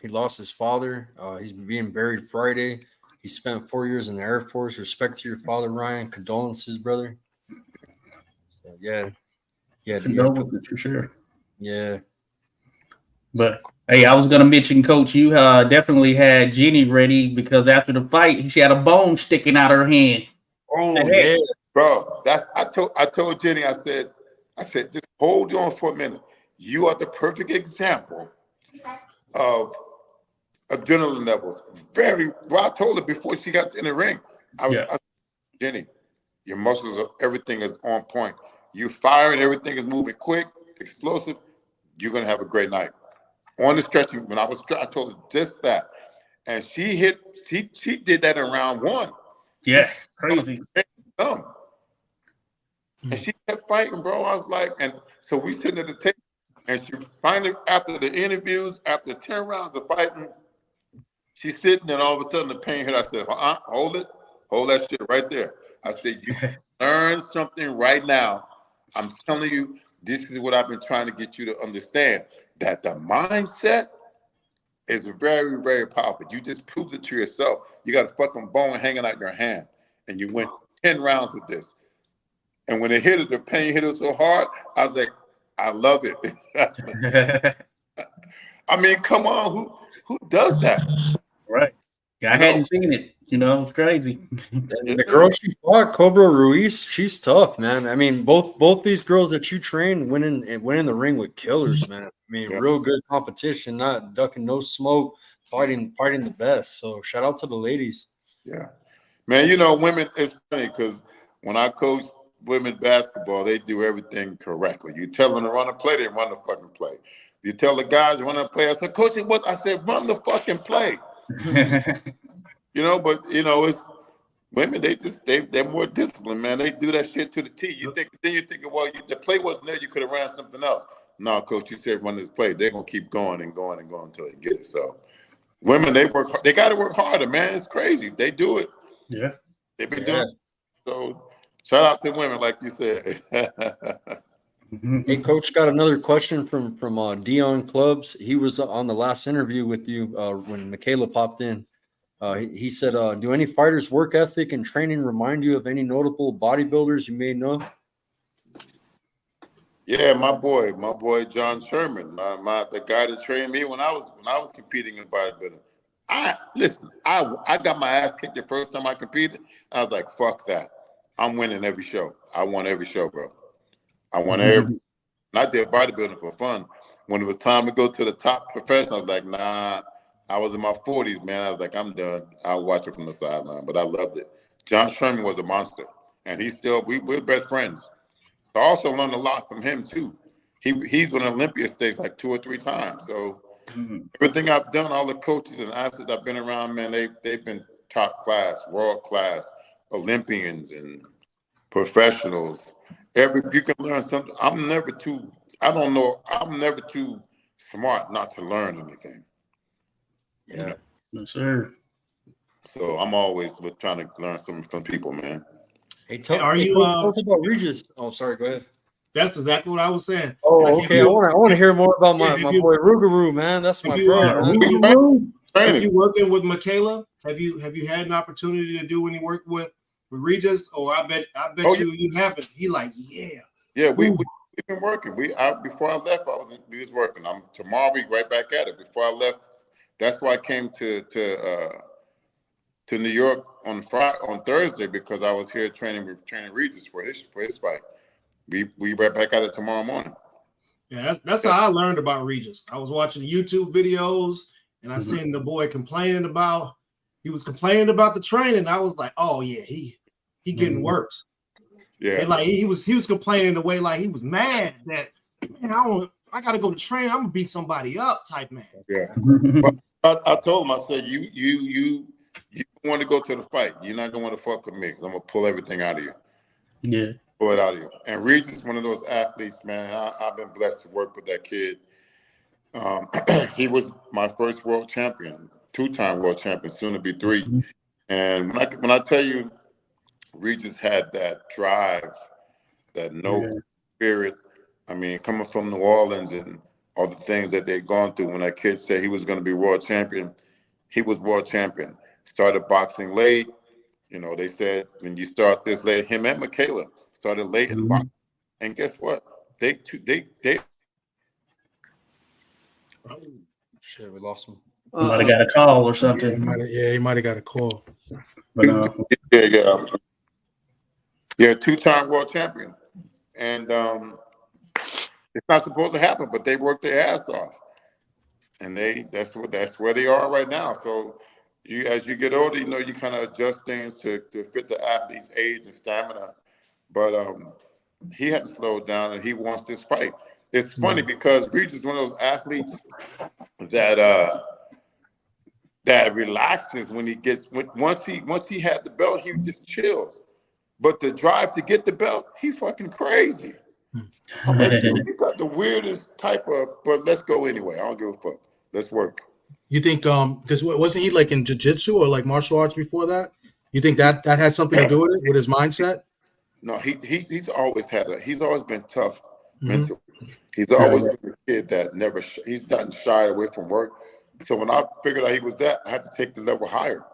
He lost his father. He's being buried Friday. He spent 4 years in the Air Force. Respect to your father, Ryan. Condolences, brother. So, yeah. Condolences for sure. Yeah. But hey, I was gonna mention, Coach, you definitely had Jenny ready because after the fight, she had a bone sticking out her hand. Oh yeah, bro. I told Jenny. I said, just hold on for a minute. You are the perfect example of adrenaline levels. Well, I told her before she got in the ring. I said, Jenny, your muscles, everything is on point. You firing, everything is moving quick, explosive. You're gonna have a great night. On the stretching, I told her just that, and she did that in round one. Yeah, crazy. And she kept fighting, bro. I was like, and so we sitting at the table, and she finally, after the interviews, after 10 rounds of fighting, she's sitting, and all of a sudden the pain hit. I said, hold that shit right there. I said, you learn something right now. I'm telling you, this is what I've been trying to get you to understand, that the mindset is very, very powerful. You just proved it to yourself. You got a fucking bone hanging out your hand, and you went 10 rounds with this. And when it hit it, the pain hit it so hard, I was like, I love it. I mean, come on, who does that? Right. I hadn't seen it. It's crazy. The girl she fought, Cobra Ruiz, she's tough, man. I mean, both these girls that you train went in the ring with killers, man. I mean, real good competition, not ducking no smoke, fighting the best. So shout out to the ladies. Yeah, man. Women. It's funny because when I coach women's basketball, they do everything correctly. You tell them to run a play, they run the fucking play. You tell the guys to run a play. I said, Coach, what? I said, run the fucking play. But it's women. They're more disciplined, man. They do that shit to the T. You're thinking, well, the play wasn't there. You could have ran something else. No, Coach, you said run this play. They're gonna keep going and going and going until they get it. So, women, they work. They got to work harder, man. It's crazy. They do it. Yeah, they've been doing it. So, shout out to women, like you said. Hey, Coach, got another question from Dion Clubs. He was on the last interview with you when Mikaela popped in. He said, do any fighters' work ethic and training remind you of any notable bodybuilders you may know? Yeah, my boy John Sherman, the guy that trained me when I was competing in bodybuilding. I got my ass kicked the first time I competed. I was like, fuck that. I'm winning every show. I won every show, bro. I won every. I did bodybuilding for fun. When it was time to go to the top professional, I was like, nah. I was in my 40s, man. I was like, I'm done. I'll watch it from the sideline, but I loved it. John Sherman was a monster, and we're best friends. I also learned a lot from him too. He's won Olympia stakes like 2 or 3 times. So everything I've done, all the coaches and athletes I've been around, man, they've been top class, world class, Olympians and professionals. You can learn something. I'm never too I don't know. I'm never too smart not to learn anything. Yeah. You know? Yes, sir. So I'm always trying to learn something from people, man. Hey, Are you, tell us about Regis. Oh, sorry. Go ahead. That's exactly what I was saying. Oh, Like, okay. I want to hear more about my you- boy Rougarou, man. That's my bro. Yeah, Man. Rougarou. if Training. you working with Mikaela, have you had an opportunity to do any work with Regis? Or I bet Oh, you haven't. He like, yeah. Yeah, we've been working. Before I left, we was working. I'm tomorrow we right back at it. Before I left, that's why I came to New York on Thursday, because I was here training Regis for his fight. We right back at it tomorrow morning. Yeah, that's how I learned about Regis. I was watching YouTube videos and I seen the boy complaining about the training. I was like, oh yeah, he getting worked. Yeah, And like he was complaining the way like he was mad that, man, I gotta go to train. I'm gonna beat somebody up type man. yeah. But I told him, I said, you want to go to the fight. You're not gonna want to fuck with me, because I'm gonna pull everything out of you. Yeah. Pull it out of you. And Regis is one of those athletes, man. I've been blessed to work with that kid. He was my first world champion, 2-time world champion, soon to be 3. And when I tell you, Regis had that drive, that noble spirit. I mean, coming from New Orleans and all the things that they'd gone through, when that kid said he was going to be world champion, he was world champion. Started boxing late. You know, they said when you start this late, him and Mikaela started late in boxing. And guess what? They Shit, we lost him. Might have got a call or something. He might have got a call. But yeah, 2-time world champion. And it's not supposed to happen, but they worked their ass off. And that's where they are right now. So as you get older, you kind of adjust things to fit the athlete's age and stamina. But he had to slow down, and he wants this fight. It's funny because Regis is one of those athletes that relaxes when he gets once he had the belt, he just chills. But the drive to get the belt, he fucking crazy. I'm like, dude, you got the weirdest type of, but let's go anyway. I don't give a fuck. Let's work. You think because wasn't he like in jiu-jitsu or like martial arts before that? You think that had something to do with his mindset? No, he's always been tough mentally. He's always been a kid that he's gotten shied away from work. So when I figured out he was that, I had to take the level higher.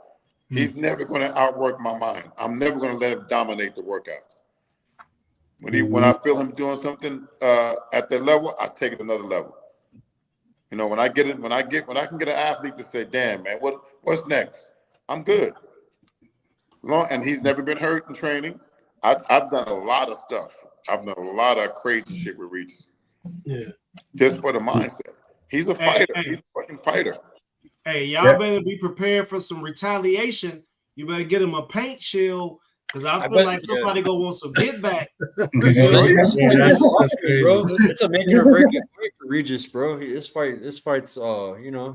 He's never going to outwork my mind. I'm never going to let him dominate the workouts. When I feel him doing something at that level, I take it another level. You know, when I can get an athlete to say, "Damn, man, what's next?" I'm good. And he's never been hurt in training. I've done a lot of stuff. I've done a lot of crazy shit with Regis. Yeah. Just for the mindset. He's a fighter. He's a fucking fighter. Hey, y'all better be prepared for some retaliation. You better get him a paint shield, because I feel like somebody gonna want some get back. That's crazy, bro. It's a make or break fight for Regis, bro. This fight's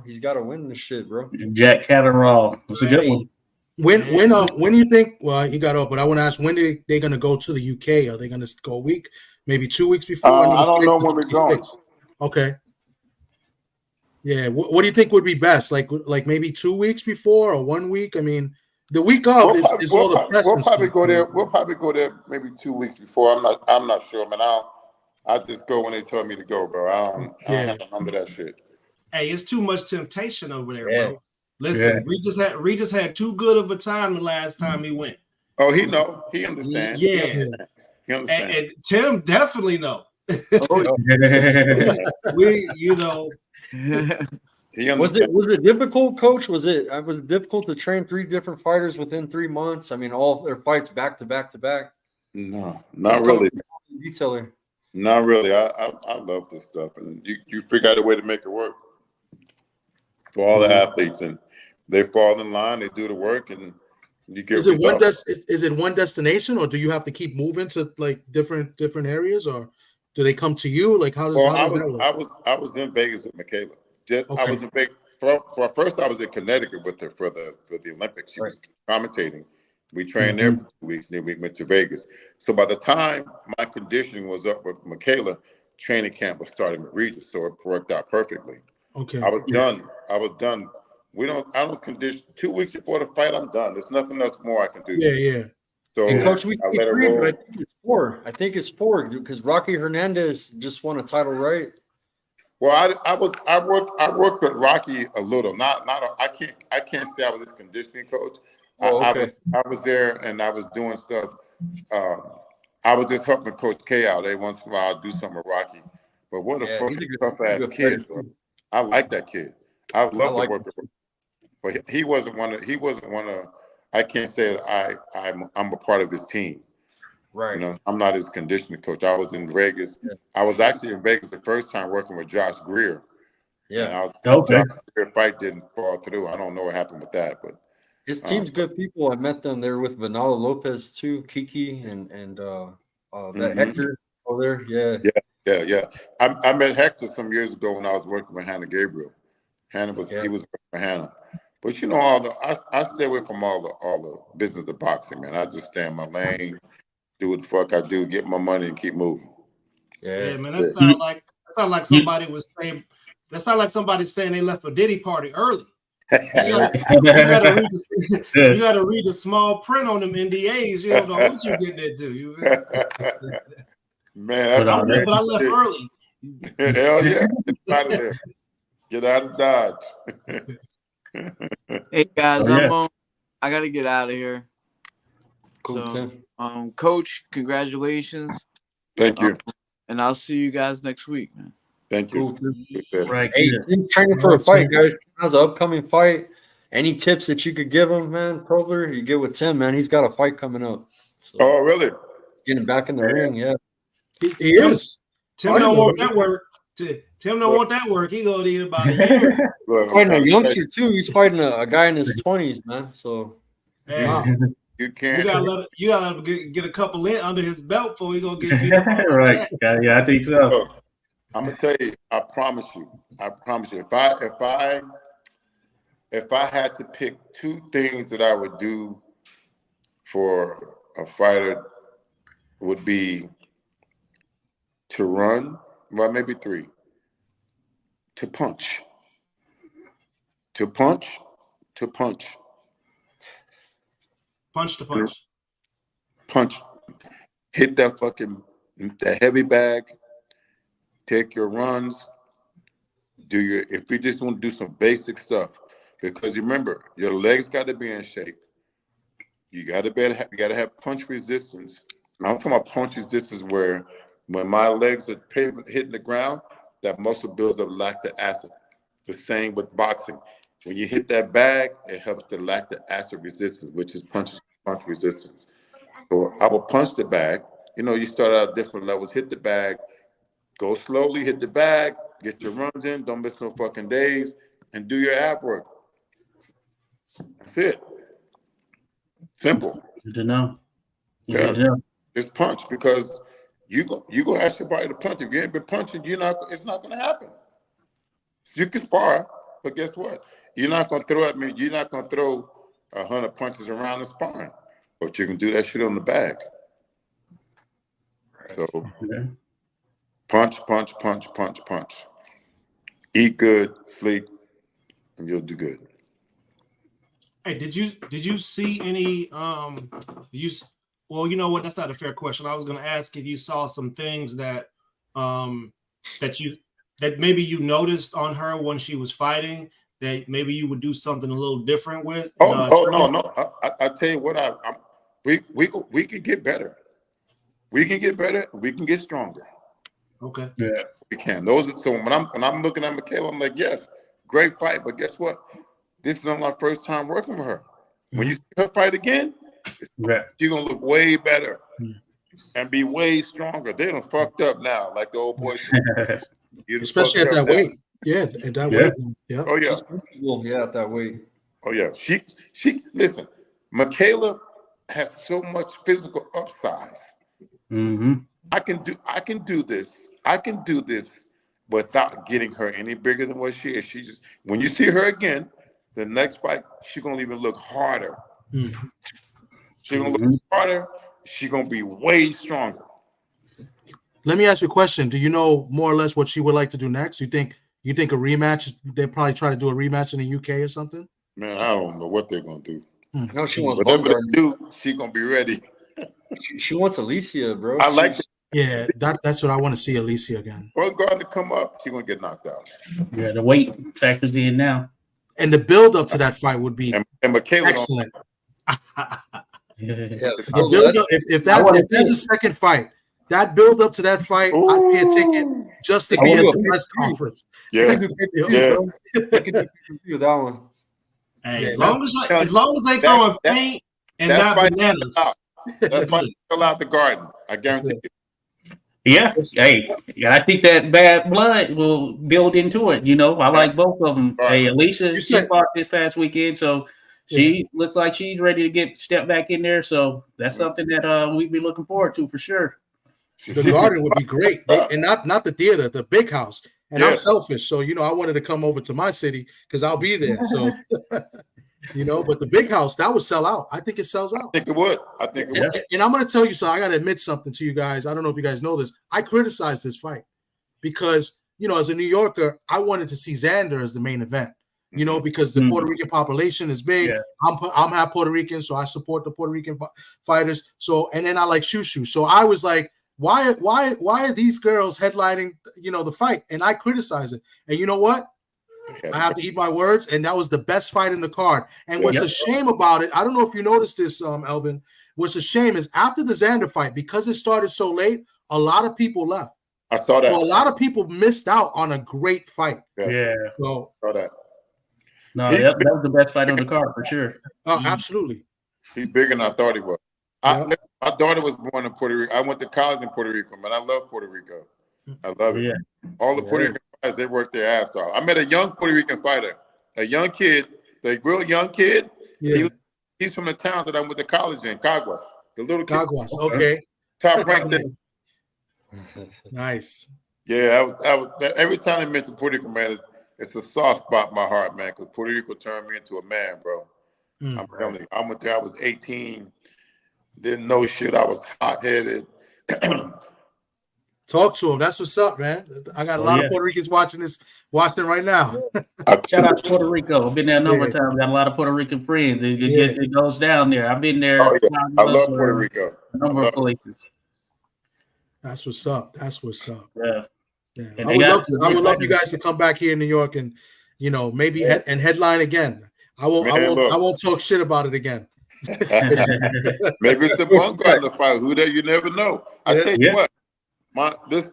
he's got to win this shit, bro. Jack Catterall. That's a good one. When do you think? Well, you got up, but I want to ask, when are they going to go to the UK? Are they going to go a week, maybe 2 weeks before? I don't know when we're going. Okay. Yeah. What do you think would be best? Like maybe 2 weeks before or 1 week? I mean, the week of is all the press. We'll probably go there. We'll probably go there maybe 2 weeks before. I'm not sure, man. I just go when they tell me to go, bro. I don't have under that shit. Hey, it's too much temptation over there, bro. Listen, Regis had too good of a time the last time he went. Oh, he understands. Yeah. He understands. And Tim definitely know. Was it difficult, Coach? Was it difficult to train 3 different fighters within 3 months? I mean, all their fights back to back to back. No, not really. Detailer. Not really. I love this stuff, and you figure out a way to make it work for all the athletes, and they fall in line. They do the work, and you get. Is it one destination, or do you have to keep moving to like different areas, or do they come to you? Like how does that work? I was in Vegas with Mikaela. I was in Vegas. First, I was in Connecticut with her for the Olympics. She was commentating. We trained there for 2 weeks, and then we went to Vegas. So by the time my conditioning was up with Mikaela, training camp was starting at Regis, so it worked out perfectly. Okay. I was done. I don't condition 2 weeks before the fight. I'm done. There's nothing else more I can do. Yeah. So And Coach, we I say let it 3, roll. but I think it's 4. I think it's 4 because Rocky Hernandez just won a title, right? Well, I worked with Rocky a little. I can't say I was his conditioning coach. Oh, okay. I was there and I was doing stuff. I was just helping Coach K out. Every once in a while, I'd do something with Rocky. But what a fucking tough ass kid, bro. I like that kid. I love to work with him. But he wasn't one of. I can't say that I'm a part of his team. Right. You know, I'm not his conditioning coach. I was in Vegas. Yeah. I was actually in Vegas the first time working with Josh Greer. Yeah. And Josh Greer fight didn't fall through. I don't know what happened with that, but his team's good people. I met them. They're with Vinalo Lopez too, Kiki and that Hector over there. Yeah. I met Hector some years ago when I was working with Hannah Gabriel. He was working with Hannah. But you know, I stay away from all the business of boxing, man. I just stay in my lane, do what the fuck I do, get my money, and keep moving. Yeah, man. That sound like somebody was saying. That sound like somebody saying they left a Diddy party early. You gotta read the small print on them NDAs. You don't know what you getting into. Man, but I left early. Hell yeah. Get out of there. Get out of Dodge. Hey guys, I gotta get out of here. Cool. So, Coach, congratulations. Thank you. And I'll see you guys next week, man. Thank you. Right. Hey, training for a fight, guys. How's an upcoming fight? Any tips that you could give him, man? Tobler, you get with Tim, man. He's got a fight coming up. So, oh, really? Getting back in the ring, yeah. He is. Tim don't want that work. Tim don't want that work. He gonna need about a year. Fighting a youngster too. He's fighting a guy in his 20s, man. So you can't. You gotta let him get a couple in under his belt before he gonna get beat up. Right? Yeah, I think so. Look, I'm gonna tell you. I promise you. If I had to pick 2 things that I would do for a fighter, would be to run. Well, maybe 3. To punch. To punch. To punch. Punch to punch. Punch. Hit that heavy bag. Take your runs. If you just want to do some basic stuff, because remember, your legs got to be in shape. You got to have punch resistance. And I'm talking about punch resistance where when my legs are hitting the ground, that muscle builds up lactic acid. The same with boxing. When you hit that bag, it helps the lactic acid resistance, which is punch resistance. So I will punch the bag. You know, you start out at different levels. Hit the bag. Go slowly. Hit the bag. Get your runs in. Don't miss no fucking days. And do your ab work. That's it. Simple. Good to know. Yeah. Just punch, because you go ask your body to punch. If you ain't been punching, it's not gonna happen. You can spar, but guess what? You're not gonna throw 100 punches around the sparring, but you can do that shit on the bag. So punch. Eat good, sleep, and you'll do good. Hey, did you see any well, you know what, that's not a fair question. I was going to ask if you saw some things that that maybe you noticed on her when she was fighting that maybe you would do something a little different with. No. I tell you what, we can get better. We can get better. We can get stronger. Okay. Yeah, we can. So when I'm looking at Mikaela, I'm like, yes, great fight, but guess what? This is not my first time working with her. When you see her fight again, she's gonna look way better and be way stronger. They done fucked up now, like the old boy said. Especially at that weight. Yeah, at that weight. Yeah. Oh yeah. Yeah, at that weight. Oh yeah. She listen. Mikaela has so much physical upsize. Mm-hmm. I can do this. I can do this without getting her any bigger than what she is. She just, when you see her again, the next fight, she's gonna even look harder. Mm-hmm. She's gonna look harder. She's gonna be way stronger. Let me ask you a question. Do you know more or less what she would like to do next? You think a rematch? They probably try to do a rematch in the UK or something. Man, I don't know what they're gonna do. I know she wants Whatever Bumgarner. they do, she gonna be ready. She wants Alicia, bro. I like Yeah, that's what I want to see, Alicia again. Bumgarner to come up. She gonna get knocked out. Yeah, the weight factors in now. And the build up to that fight would be And Mikaela excellent. Yeah. The build up, if there's a second fight, that build up to that fight, I'd pay a ticket just to be at the press conference. Yeah, yeah. That one. Hey, Yeah, as long as they throwing paint and that not fight bananas. That's why fill out the garden. I guarantee you. Yeah, hey, yeah, I think that bad blood will build into it. You know, I like both of them. Right. Hey, Alicia, You she said- fought this past weekend, so she looks like she's ready to step back in there. So that's something that we'd be looking forward to for sure. The garden would be great, and not the theater, the big house. And I'm selfish, so I wanted to come over to my city because I'll be there. So but the big house that would sell out. I think it sells out. I think it would. And I'm going to tell you something. I got to admit something to you guys. I don't know if you guys know this. I criticized this fight because as a New Yorker, I wanted to see Xander as the main event. Because the Puerto Rican population is big. Yeah. I'm half Puerto Rican, so I support the Puerto Rican fighters. So and then I like Shushu. So I was like, why are these girls headlining the fight? And I criticize it. And you know what? I have to eat my words, and that was the best fight in the card. And what's a shame about it, I don't know if you noticed this, Elvin. What's a shame is after the Xander fight, because it started so late, a lot of people left. I saw that. So a lot of people missed out on a great fight. Yeah. So I saw that. No, that was the best fight on the card for sure. absolutely. He's bigger than I thought he was. My daughter was born in Puerto Rico. I went to college in Puerto Rico, man. I love Puerto Rico. I love it. Yeah. All the Puerto Rican fighters, they work their ass off. I met a young Puerto Rican fighter, a young kid, a real young kid. Yeah. He's from the town that I went to college in, Caguas. The little kid. Caguas, okay. Top ranked. Nice. Yeah, I was. Every time I mention Puerto Rico, man, it's a soft spot in my heart, man, because Puerto Rico turned me into a man, bro. I'm telling you, I went there, I was 18, didn't know shit, I was hot-headed. Talk to him. That's what's up, man. I got a lot of Puerto Ricans watching right now. Shout out to Puerto Rico. I've been there a number of times. Got a lot of Puerto Rican friends. It goes down there. I've been there. Oh, yeah. I love Puerto Rico. A number of places. That's what's up. That's what's up. Yeah. I would love you guys to come back here in New York and maybe and headline again. I won't talk shit about it again. Maybe it's a Bumgarner fight. Who there? You never know. I tell you what.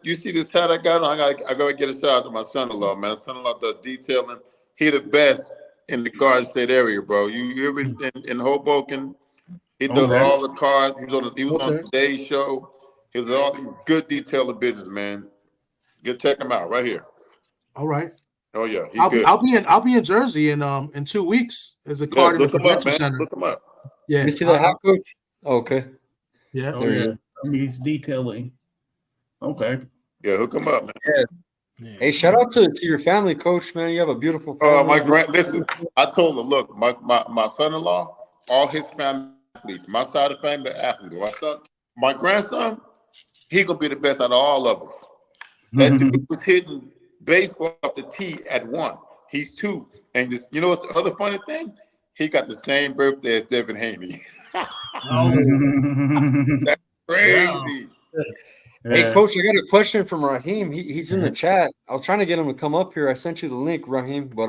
You see this hat I got on? I gotta get a shout out to my son-in-law, man. Son-in-law does detailing. He the best in the Garden State area, bro. You ever in Hoboken? He does all the cars. He was on today's show. He does all these good detailing business, man. Check him out right here. All right. Oh yeah, I'll be in Jersey in 2 weeks. There's a card in the convention center. Look him up. Yeah. You see that hat, coach? Okay. Yeah. Oh yeah. I mean, he's detailing. Okay. Yeah, hook him up, man. Yeah. Hey, shout out to your family, coach, man. You have a beautiful family. Listen, I told him, look, my son-in-law, all his family athletes. My side of the family athletes. My grandson, he gonna be the best out of all of us. That dude was hitting baseball off the tee at 1. He's 2. And what's the other funny thing? He got the same birthday as Devin Haney. That's crazy. Hey, coach, I got a question from Raheem. He's in the chat. I was trying to get him to come up here. I sent you the link, Raheem. But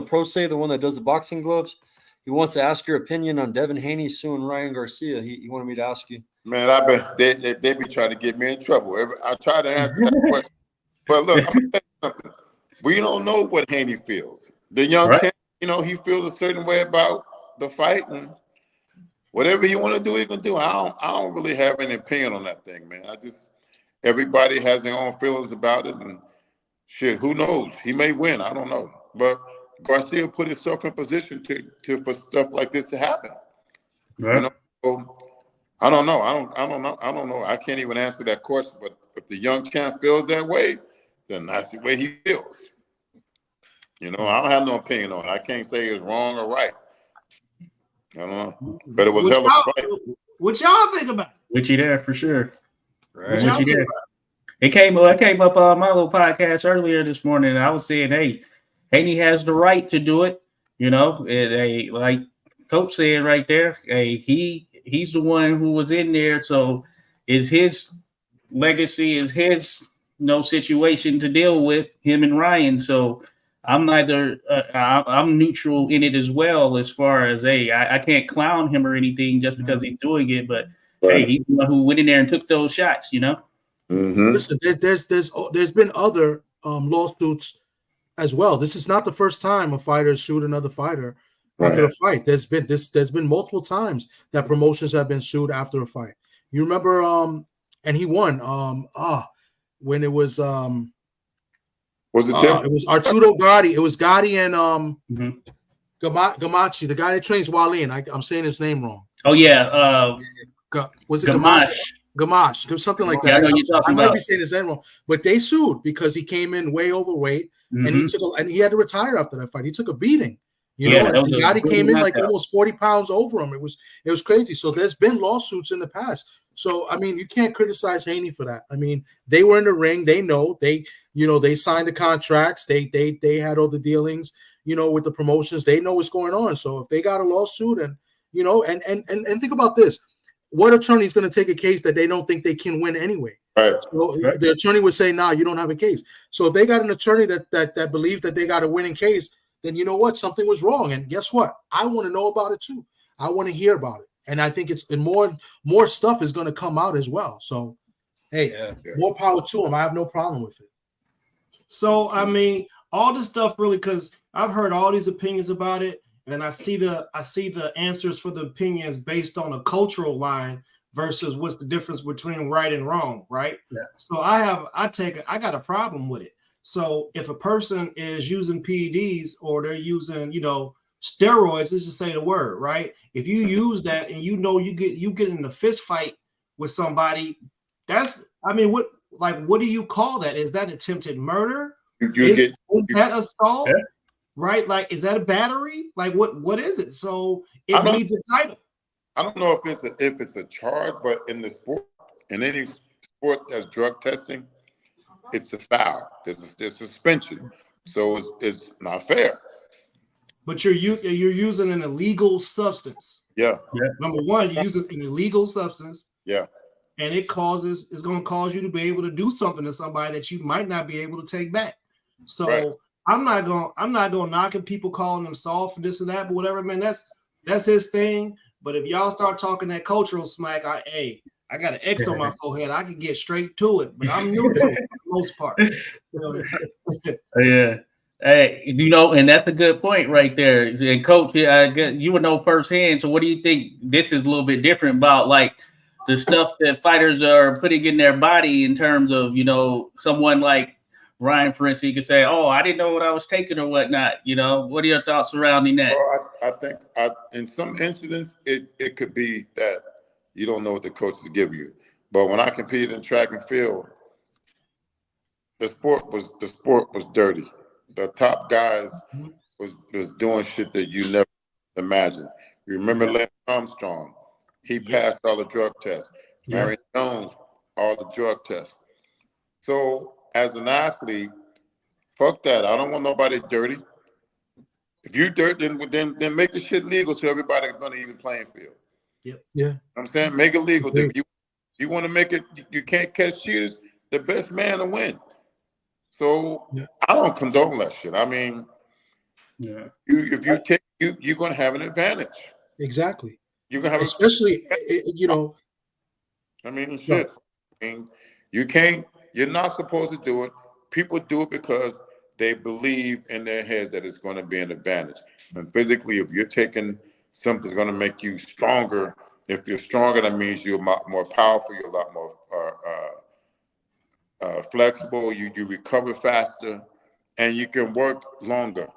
Pro Say, the one that does the boxing gloves, he wants to ask your opinion on Devin Haney suing Ryan Garcia. He wanted me to ask you. Man, they be trying to get me in trouble. I try to answer that question. But look, I'm gonna tell you something. We don't know what Haney feels. The young champ, he feels a certain way about the fight, and whatever he want to do, he can do. I don't really have any opinion on that thing, man. Everybody has their own feelings about it, and shit, who knows? He may win. I don't know. But Garcia put himself in position for stuff like this to happen. Right. So, I don't know. I don't know. I can't even answer that question. But if the young champ feels that way, then that's the way he feels. I don't have no opinion on it. I can't say it's wrong or right. I don't know. But it was hell of a fight. What y'all think about it? With you there for sure. Right. With you there. It came up on my little podcast earlier this morning. And I was saying, hey, Haney has the right to do it. You know, like Coach said right there. Hey, he's the one who was in there, so is his legacy, is his situation to deal with him and Ryan. So I'm neither. I'm neutral in it as well, as far as I can't clown him or anything just because he's doing it, but hey, he's the one who went in there and took those shots. Mm-hmm. Listen, there's been other lawsuits as well. This is not the first time a fighter sued another fighter after a fight. There's been multiple times that promotions have been sued after a fight. You remember and he won when it was Was it it was Arturo Gotti. It was Gotti and Gamache, the guy that trains Wale. I'm saying his name wrong. Oh yeah, was it Gamache? Gamache, something like that. Yeah, I know you're talking I might about. be saying his name wrong, but they sued because he came in way overweight, and he had to retire after that fight. He took a beating, and Gotti came in like almost 40 pounds over him. It was crazy. So there's been lawsuits in the past. So I mean, you can't criticize Haney for that. I mean, they were in the ring. They know they signed the contracts. They had all the dealings, with the promotions. They know what's going on. So if they got a lawsuit and think about this. What attorney is going to take a case that they don't think they can win anyway? Right. So the attorney would say, "Nah, you don't have a case." So if they got an attorney that believes that they got a winning case, then you know what? Something was wrong. And guess what? I want to know about it too. I want to hear about it. And I think more stuff is going to come out as well. So, hey, more power to them. I have no problem with it. So I mean, all this stuff really, because I've heard all these opinions about it. And I see the answers for the opinions based on a cultural line versus what's the difference between right and wrong, right? Yeah. So I got a problem with it. So if a person is using PEDs or they're using, steroids, let's just say the word, right? If you use that and you get in a fist fight with somebody, what do you call that? Is that attempted murder? Is that assault? Yeah. Right? Like, is that a battery? Like, what is it? So it needs a title. I don't know if it's a charge, but in the sport, in any sport that's drug testing, it's a foul. There's suspension. So it's not fair. But you're using an illegal substance. Yeah. Number one, you're using an illegal substance. Yeah. And it's going to cause you to be able to do something to somebody that you might not be able to take back. So I'm not gonna knock at people calling them soft and this and that, but whatever, man, that's his thing. But if y'all start talking that cultural smack, I got an X on my forehead. I can get straight to it, but I'm neutral for the most part. Yeah. Hey, and that's a good point right there. And Coach, you would know firsthand. So what do you think this is a little bit different about, like the stuff that fighters are putting in their body in terms of, someone like Ryan, for instance, you could say, "Oh, I didn't know what I was taking or whatnot." What are your thoughts surrounding that? Well, I think in some incidents it could be that you don't know what the coaches give you. But when I competed in track and field, the sport was dirty. The top guys was doing shit that you never imagined. You remember Lance Armstrong? He passed all the drug tests. Marion Jones, all the drug tests. So as an athlete, fuck that. I don't want nobody dirty. If you dirty, then make the shit legal so everybody's on an even playing field. Yep. Yeah. I'm saying make it legal. If you want to make it, you can't catch cheaters. The best man to win. So I don't condone that shit. I mean, if you take you're gonna have an advantage. Exactly. You're gonna have especially I mean, shit. I mean, you're not supposed to do it. People do it because they believe in their heads that it's going to be an advantage. And physically, if you're taking something that's going to make you stronger, if you're stronger, that means you're more powerful, you're a lot more flexible, you recover faster, and you can work longer.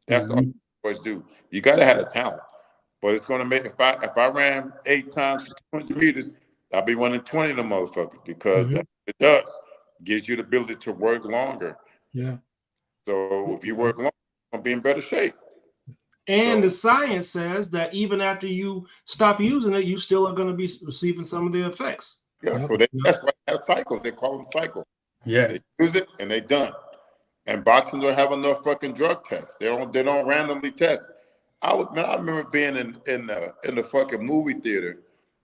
That's all boys do. You got to have the talent. But it's going to make, if I ran 8 times 20 meters, I'll be running 20 of them motherfuckers because that's what it does. It gives you the ability to work longer. Yeah. So if you work longer, you'll be in better shape. And the science says that even after you stop using it, you still are going to be receiving some of the effects. Yeah, so that's why they have cycles. They call them cycles. Yeah. They use it and they done. And boxing don't have enough fucking drug tests. They don't randomly test. I remember being in the fucking movie theater,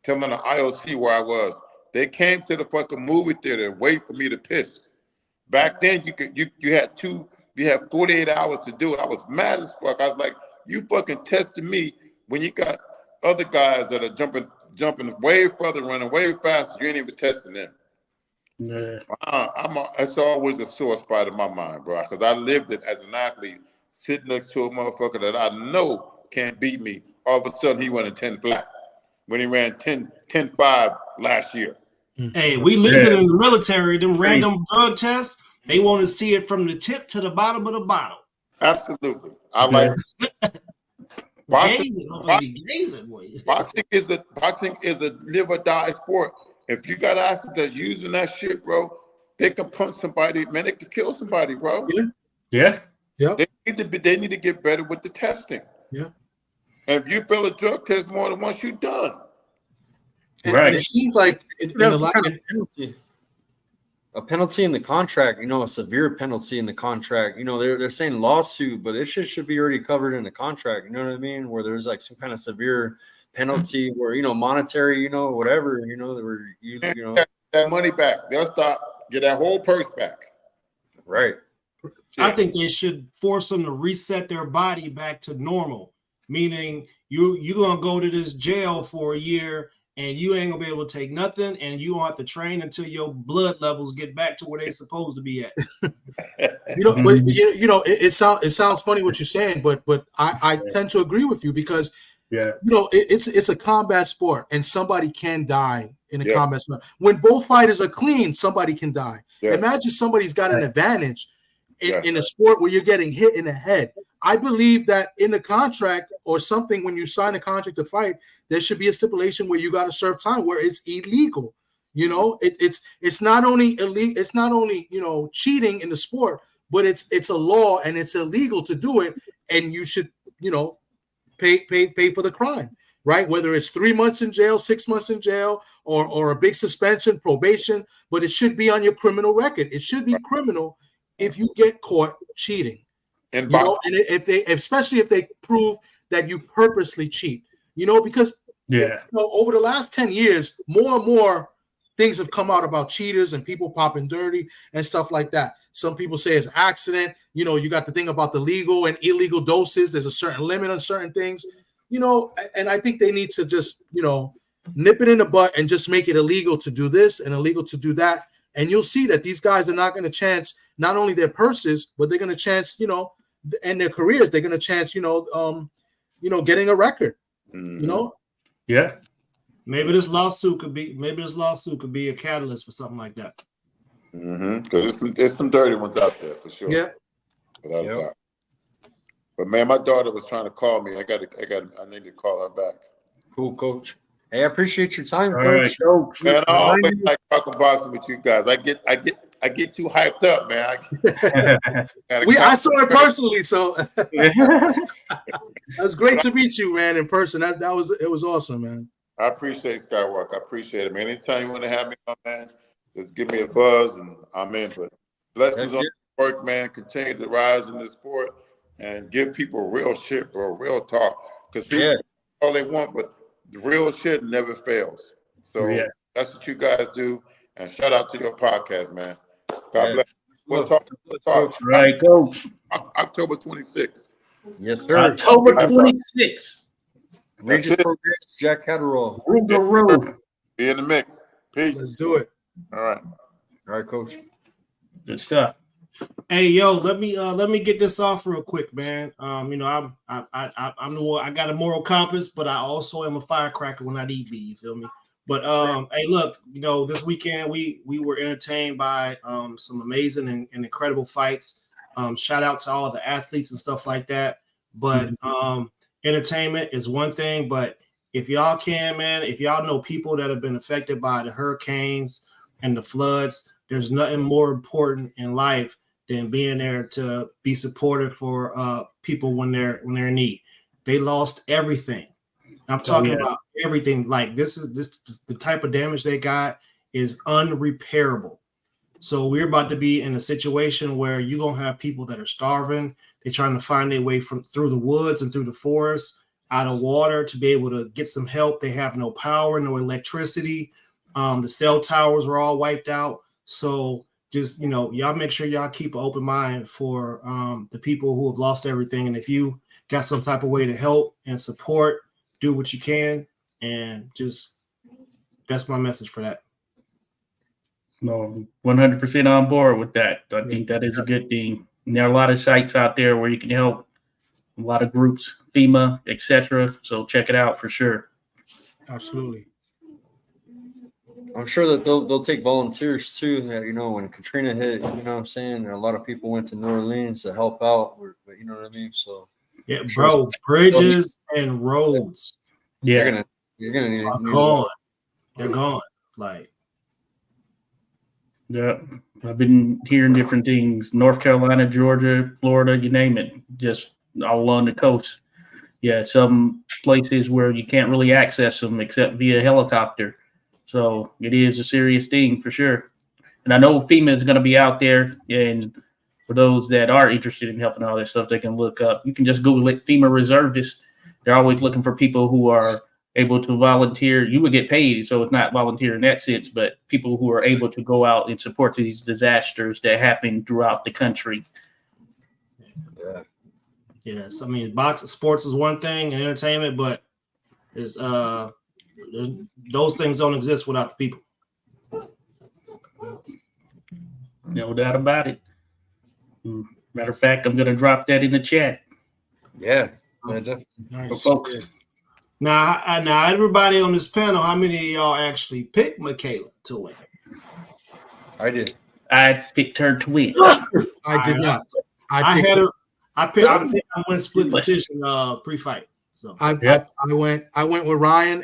telling the IOC where I was. They came to the fucking movie theater and wait for me to piss. Back then you had 48 hours to do it. I was mad as fuck. I was like, you fucking tested me when you got other guys that are jumping way further, running way faster. You ain't even testing them. Yeah. That's always a sore spot in my mind, bro. Because I lived it as an athlete, sitting next to a motherfucker that I know can't beat me. All of a sudden, he went a 10 flat when he ran 10-5 last year. Hey, we lived it in the military. Them random drug tests, they want to see it from the tip to the bottom of the bottle. Absolutely, I like boxing. Boxing is a live or die sport. If you got athletes that's using that shit, bro, they can punch somebody, man. They can kill somebody, bro. Yeah. Yeah. They need to get better with the testing. Yeah. And if you fail a drug test more than once, you're done. And it seems like there's some kind of penalty. A penalty in the contract, a severe penalty in the contract. They're saying lawsuit, but this shit should be already covered in the contract. You know what I mean? Where there's like some kind of severe penalty where, monetary, whatever, that money back. They'll stop, get that whole purse back. Right. I think they should force them to reset their body back to normal, meaning you're going to go to this jail for a year and you ain't gonna be able to take nothing, and you don't have to train until your blood levels get back to where they're supposed to be at. It sounds funny what you're saying, but I tend to agree with you because it's a combat sport, and somebody can die in a combat sport. When both fighters are clean, somebody can die. Imagine somebody's got an advantage in a sport where you're getting hit in the head. I believe that in the contract or something, when you sign a contract to fight, there should be a stipulation where you got to serve time, where it's illegal. It's not only illegal, it's not only cheating in the sport, but it's a law and it's illegal to do it, and you should pay for the crime, right? Whether it's 3 months in jail, 6 months in jail, or a big suspension, probation, but it should be on your criminal record. It should be criminal if you get caught cheating. And especially if they prove that you purposely cheat, because over the last 10 years, more and more things have come out about cheaters and people popping dirty and stuff like that. Some people say it's accident. You got the thing about the legal and illegal doses. There's a certain limit on certain things, and I think they need to just, nip it in the butt and just make it illegal to do this and illegal to do that. And you'll see that these guys are not going to chance not only their purses, but they're going to chance, and their careers. They're going to chance, getting a record. Yeah. Maybe this lawsuit could be a catalyst for something like that. Because there's some dirty ones out there for sure. Yeah. Without a doubt. But man, my daughter was trying to call me. I need to call her back. Cool, Coach. Hey, I appreciate your time, Coach. Right, Coach. Man, I always like talking boxing with you guys. I get too hyped up, man. I saw it personally, so it was great to meet you, man, in person. It was awesome, man. I appreciate SkyWalker. I appreciate it, man. Anytime you want to have me on, man, just give me a buzz and I'm in. But blessings on work, man. Continue to rise in this sport and give people real shit, bro, real talk. Because people all they want, but the real shit never fails. So that's what you guys do. And shout out to your podcast, man. God bless. We'll talk. Right, Coach. October 26th. Yes, sir. October 26th. Regis Programs, Jack Catterall. Be in the mix. Peace. Let's do it. All right. All right, Coach. Good stuff. Hey, yo, let me get this off real quick, man. I'm the one. I got a moral compass, but I also am a firecracker when I need be. You feel me? But hey, look, this weekend we were entertained by some amazing and incredible fights. Shout out to all the athletes and stuff like that. But entertainment is one thing, but if y'all can, man, if y'all know people that have been affected by the hurricanes and the floods, there's nothing more important in life than being there to be supportive for people when they're in need. They lost everything. I'm talking about everything. Like this is the type of damage they got, is unrepairable. So we're about to be in a situation where you're going to have people that are starving. They're trying to find their way through the woods and through the forest, out of water to be able to get some help. They have no power, no electricity. The cell towers were all wiped out. So just, y'all make sure y'all keep an open mind for the people who have lost everything. And if you got some type of way to help and support, do what you can. And just, that's my message for that. No, 100% on board with that. I think that is a good thing. And there are a lot of sites out there where you can help, a lot of groups, FEMA, etc. So check it out for sure. Absolutely. I'm sure that they'll take volunteers too. That, when Katrina hit, what I'm saying, a lot of people went to New Orleans to help out. But you know what I mean. So yeah, bro, bridges and roads. Yeah, you're gonna need gone. They're gone. Like. Yeah, I've been hearing different things. North Carolina, Georgia, Florida, you name it, just all along the coast. Yeah, some places where you can't really access them except via helicopter. So it is a serious thing for sure. And I know FEMA is going to be out there. And for those that are interested in helping all that stuff, they can look up. You can just Google it, FEMA reservists. They're always looking for people who are able to volunteer. You would get paid, so it's not volunteer in that sense, but people who are able to go out and support these disasters that happen throughout the country. Yeah. Yes, I mean, sports is one thing, and entertainment, but there's those things don't exist without the people. No doubt about it. Matter of fact, I'm going to drop that in the chat. Yeah. Nice. For folks. Now, everybody on this panel, how many of y'all actually picked Mikaela to win? I did. I picked her to win. I did not. I had her. I think I went split decision pre-fight. So I went with Ryan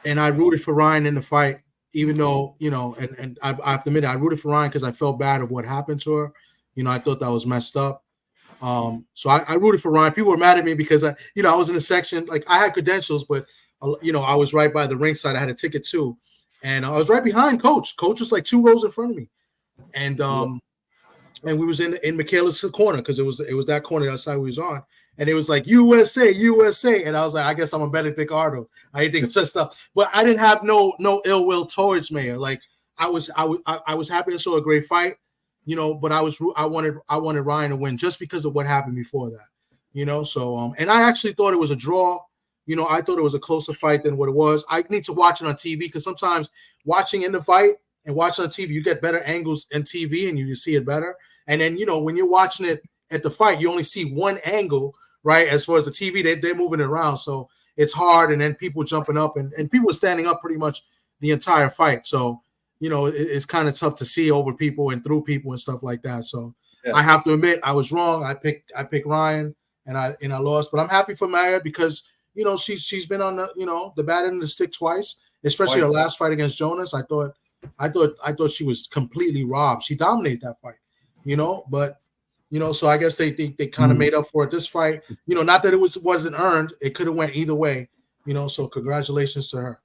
and I rooted for Ryan in the fight, even though and I have to admit I rooted for Ryan because I felt bad of what happened to her. I thought that was messed up. So I rooted for Ryan. People were mad at me because I was in a section, like I had credentials, but I was right by the ringside. I had a ticket too, and I was right behind Coach. Coach was like 2 rows in front of me, and we was in Mikaela's corner because it was that corner outside we was on, and it was like USA, and I was like, I guess I'm a Benedict Ardo. I didn't think of that stuff, but I didn't have no ill will towards Mayer. Like I was happy I saw a great fight. But I wanted Ryan to win just because of what happened before that, So and I actually thought it was a draw. I thought it was a closer fight than what it was. I need to watch it on TV because sometimes watching in the fight and watching on TV, you get better angles in TV and you see it better. And then when you're watching it at the fight, you only see one angle, right? As far as the TV, they're moving it around, so it's hard. And then people jumping up and people standing up pretty much the entire fight. So. It's kind of tough to see over people and through people and stuff like that. So yeah. I have to admit I was wrong. I picked Ryan and I lost, but I'm happy for Mayer because she's been on the bad end of the stick twice, especially her last fight against Jonas. I thought she was completely robbed. She dominated that fight, but so I guess they kind of made up for it this fight. Not that it wasn't earned. It could have went either way. So congratulations to her.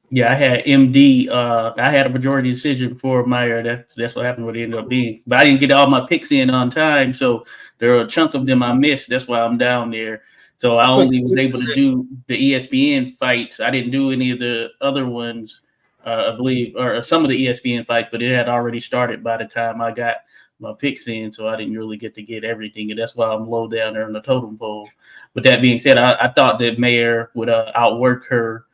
Yeah, I had MD. I had a majority decision for Mayer. That's what happened. What it ended up being, but I didn't get all my picks in on time, so there are a chunk of them I missed. That's why I'm down there. So I only was able to do the ESPN fights. I didn't do any of the other ones, I believe, or some of the ESPN fights, but it had already started by the time I got my picks in, so I didn't really get to get everything, and that's why I'm low down there on the totem pole. With that being said, I thought that Mayer would outwork her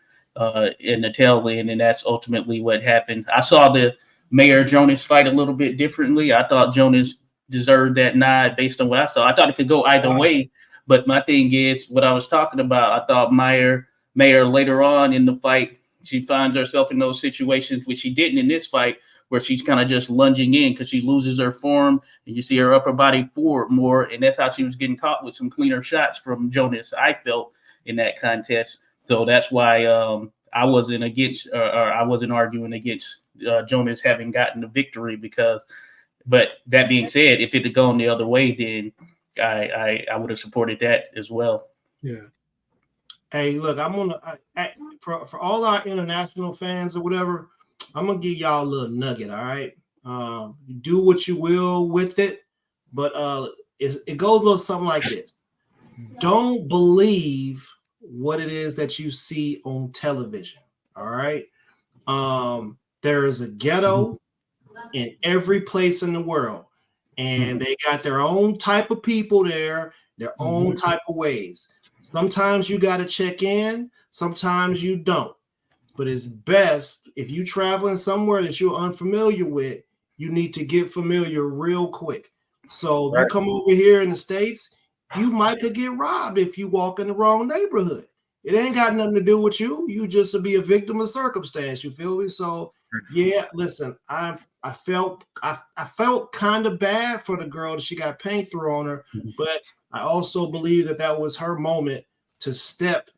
in the tail end, and that's ultimately what happened. I saw the Mayer Jonas fight a little bit differently. I thought Jonas deserved that nod based on what I saw. I thought it could go either way, but my thing is what I was talking about. I thought Mayer later on in the fight, she finds herself in those situations which she didn't in this fight, where she's kind of just lunging in because she loses her form, and you see her upper body forward more, and that's how she was getting caught with some cleaner shots from Jonas, I felt, in that contest. So that's why I wasn't arguing against Jonas having gotten the victory but that being said, if it had gone the other way, then I would have supported that as well. Yeah. Hey, look, I'm for all our international fans or whatever, I'm gonna give y'all a little nugget. All right, do what you will with it, but it goes a little something like this. Don't believe what it is that you see on television. All right. There is a ghetto in every place in the world, and they got their own type of people there, their own type of ways. Sometimes you got to check in, sometimes you don't. But it's best if you traveling somewhere that you're unfamiliar with, you need to get familiar real quick. So if you come over here in the States, you might could get robbed if you walk in the wrong neighborhood. It ain't got nothing to do with you. You just will be a victim of circumstance. You feel me? So yeah, listen, I felt kind of bad for the girl that she got paint through on her, but I also believe that was her moment to step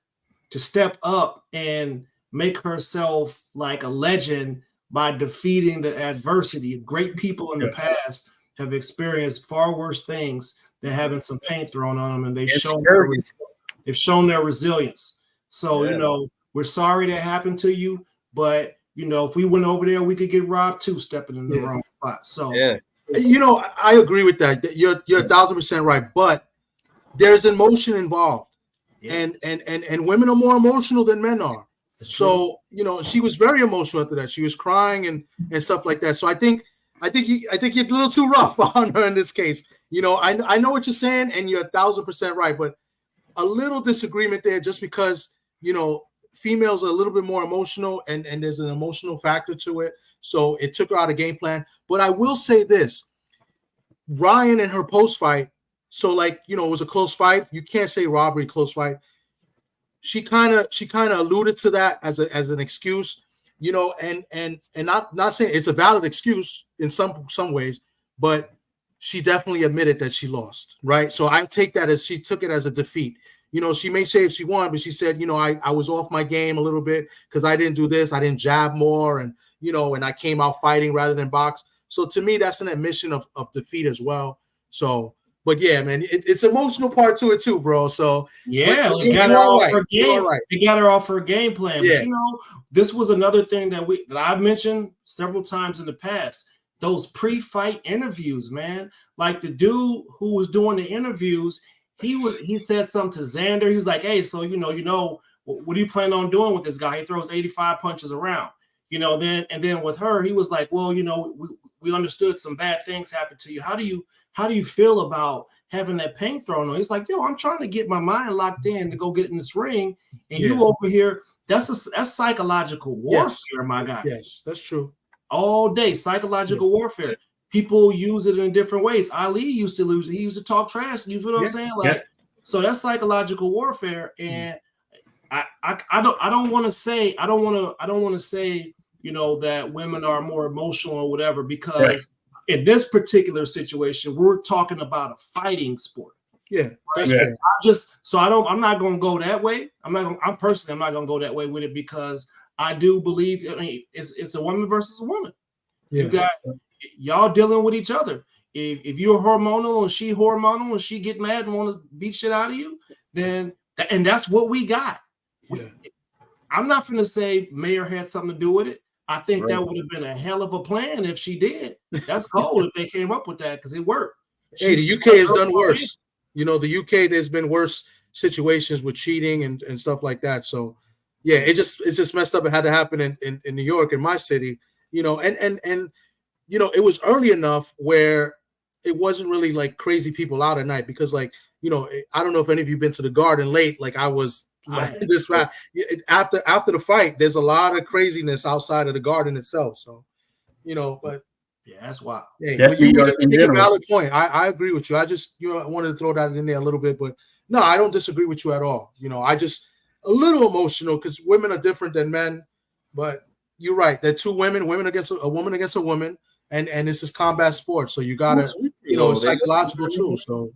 up and make herself like a legend by defeating the adversity. Great people in the past have experienced far worse things than having some paint thrown on them, and they've shown their resilience. So, we're sorry that happened to you, but if we went over there, we could get robbed too, stepping in the wrong spot. So, I agree with that. You're 1,000% right, but there's emotion involved, and women are more emotional than men are. So, she was very emotional after that. She was crying and stuff like that. So I think you're a little too rough on her in this case. I know what you're saying, and you're 1,000% right, but a little disagreement there, just because females are a little bit more emotional, and there's an emotional factor to it. So it took her out of game plan. But I will say this: Ryan and her post fight. So it was a close fight. You can't say robbery, close fight. She kind of alluded to that as an excuse, and not saying it's a valid excuse in some ways, but she definitely admitted that she lost, right? So I take that as she took it as a defeat. She may say if she won, but she said, I was off my game a little bit because I didn't do this, I didn't jab more, and and I came out fighting rather than box. So to me, that's an admission of defeat as well. So. But yeah, man, it's emotional part to it too, bro. So yeah, we got her off her game. We got her off her game plan. Yeah. But this was another thing that I've mentioned several times in the past. Those pre-fight interviews, man. Like the dude who was doing the interviews, he said something to Xander. He was like, "Hey, so what do you plan on doing with this guy? He throws 85 punches around." Then with her, he was like, "Well, we understood some bad things happened to you. How do you feel about having that paint thrown on?" He's like, I'm trying to get my mind locked in to go get in this ring. And you over here, that's psychological warfare, my guy. Yes, that's true. All day, psychological warfare. People use it in different ways. Ali used to lose it. He used to talk trash. You feel what I'm saying? So that's psychological warfare. And I don't want to say that women are more emotional or whatever, because in this particular situation, we're talking about a fighting sport. Yeah, that's fair. I'm not going to go that way. I'm not going to go that way with it, because I do believe, it's a woman versus a woman. Yeah. You got y'all dealing with each other. If you're hormonal and she hormonal and she get mad and want to beat shit out of you, then and that's what we got. Yeah. I'm not going to say Mayer had something to do with it. I think that would have been a hell of a plan if she did. That's cold if they came up with that, because it worked. Hey, the UK has done worse. The UK, there's been worse situations with cheating and stuff like that. So, yeah, it's just messed up. It had to happen in New York, in my city. And it was early enough where it wasn't really like crazy people out at night, because I don't know if any of you been to the Garden late, like I was. After the fight, there's a lot of craziness outside of the Garden itself. So, but yeah, that's wild. Hey, you make a valid point. I agree with you. I just wanted to throw that in there a little bit, but no, I don't disagree with you at all. I just a little emotional because women are different than men. But you're right. They're two women against a woman against a woman, and it's just combat sports. So you gotta, it's psychological too. So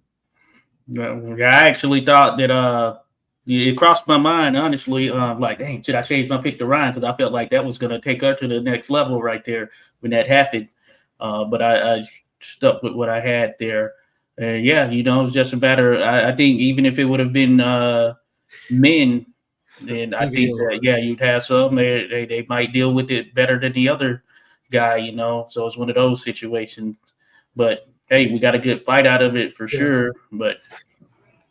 I actually thought that it crossed my mind, honestly. Like, dang, should I change my pick to Ryan? Because I felt like that was going to take her to the next level right there when that happened. But I stuck with what I had there. It was just a matter. I think even if it would have been men And I think that, yeah, you'd have some, they might deal with it better than the other guy, you know. So it's one of those situations. But hey, we got a good fight out of it for sure. But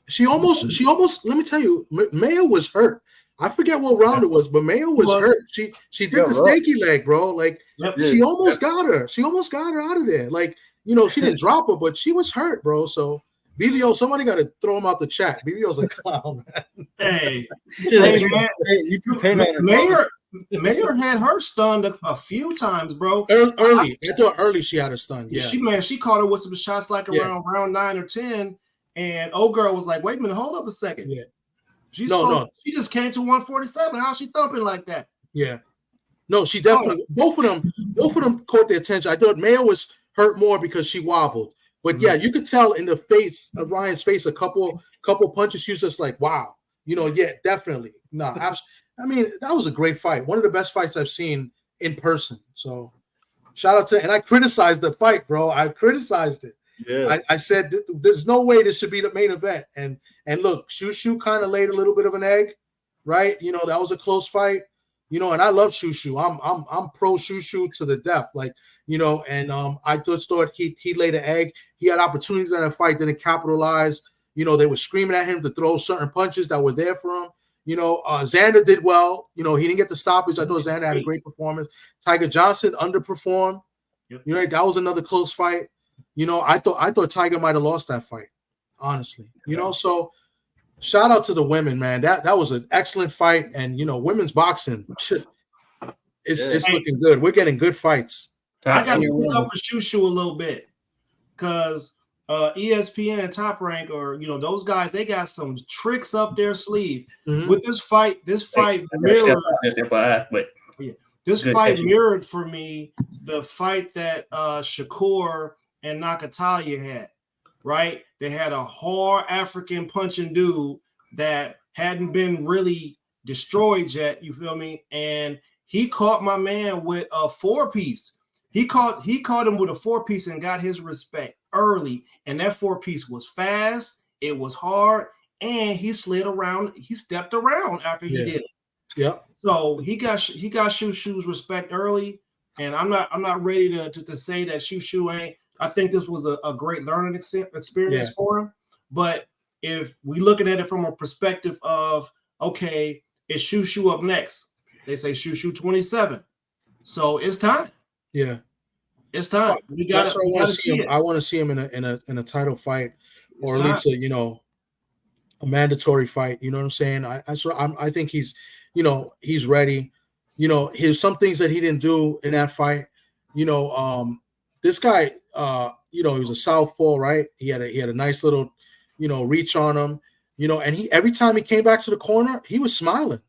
she almost, let me tell you, Mayer was hurt. I forget what round it was, but Mayer was hurt. She did the stanky leg, bro. Like she almost got her. She almost got her out of there. Like, you know, she didn't drop her, but she was hurt, bro. So BBO, somebody got to throw him out the chat. BBO's a clown, man. Hey, man. Mayer had her stunned a few times, bro. Early. I thought early she had her stunned. Yeah. She caught her with some shots like around round 9 or 10. And old girl was like, wait a minute, hold up a second. Yeah. She just came to 147. How's she thumping like that? Yeah. No, she definitely both of them caught their attention. I thought Mayer was hurt more because she wobbled. But yeah, you could tell in the face of Ryan's face a couple punches. She was just like, wow. You know, yeah, definitely. No, I mean, that was a great fight. One of the best fights I've seen in person. So shout out to, and I criticized the fight, bro. I criticized it. Yeah. I said there's no way this should be the main event. And look, Shushu kind of laid a little bit of an egg, right? You know, that was a close fight. You know, and I love Shushu. I'm pro Shushu to the death. Like, you know, and I just thought he laid an egg. He had opportunities in that fight, didn't capitalize. You know, they were screaming at him to throw certain punches that were there for him. You know, Xander did well. You know, he didn't get the stoppage. I thought Xander had a great performance. Tiger Johnson underperformed. Yep. You know, that was another close fight. You know, I thought Tiger might have lost that fight, honestly. You know, so shout out to the women, man. That was an excellent fight. And, you know, women's boxing, it's looking good. We're getting good fights. I got to speak up for Shushu a little bit because ESPN and Top Rank, or, you know, those guys, they got some tricks up their sleeve. With this fight mirrored. This fight mirrored for me the fight that Shakur and Nakatalia had, right? They had a hard African punching dude that hadn't been really destroyed yet, you feel me? And he caught my man with a 4-piece. He caught him with a 4-piece and got his respect early. And that 4-piece was fast, it was hard, and he stepped around after he did it. Yep. So he got Shushu's respect early, and I'm not ready to say that Shushu ain't. I think this was a great learning experience for him. But if we looking at it from a perspective of, okay, is Shushu up next? They say Shushu 27, so it's time. Yeah, it's time. We got. That's what I want to see him. I want to see him in a title fight, or at least a mandatory fight. You know what I'm saying? I think he's. You know, he's ready. You know, here's some things that he didn't do in that fight. You know, this guy, you know, he was a southpaw, right? He had a nice little, you know, reach on him. You know, and every time he came back to the corner, he was smiling.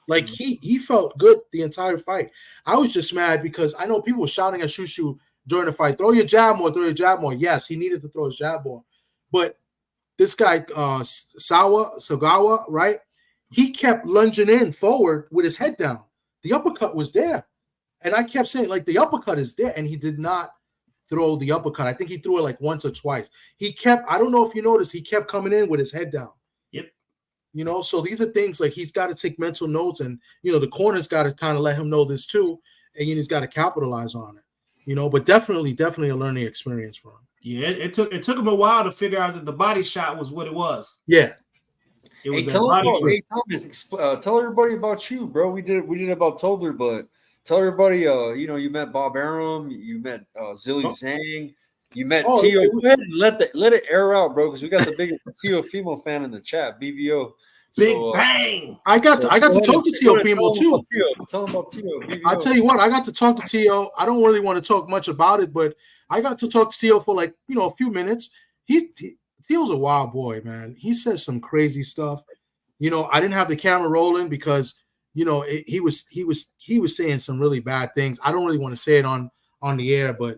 Like he felt good the entire fight. I was just mad because I know people were shouting at Shushu during the fight, throw your jab more. Yes, he needed to throw his jab more. But this guy, Sagawa, right? He kept lunging in forward with his head down. The uppercut was there. And I kept saying, like, the uppercut is there. And he did not throw the uppercut. I think he threw it like once or twice. I don't know if you noticed, he kept coming in with his head down. Yep. You know, so these are things like he's got to take mental notes. And, you know, the corner's got to kind of let him know this too. And he's got to capitalize on it. You know, but definitely a learning experience for him. Yeah, it took him a while to figure out that the body shot was what it was. Yeah. Hey, Thomas, tell everybody about you, bro. We did it about Tobler, but tell everybody, you know, you met Bob Arum, you met Zilly Zhang, you met Tio. Go ahead and let it air out, bro, because we got the biggest Tio female fan in the chat, BBO. Big bang! I got to talk to Tio female too. Tell him about Tio. I'll tell you what, I got to talk to Tio. I don't really want to talk much about it, but I got to talk to Tio for like, you know, a few minutes. Tio's a wild boy, man. He says some crazy stuff. You know, I didn't have the camera rolling because, you know, he was saying some really bad things. I don't really want to say it on the air, but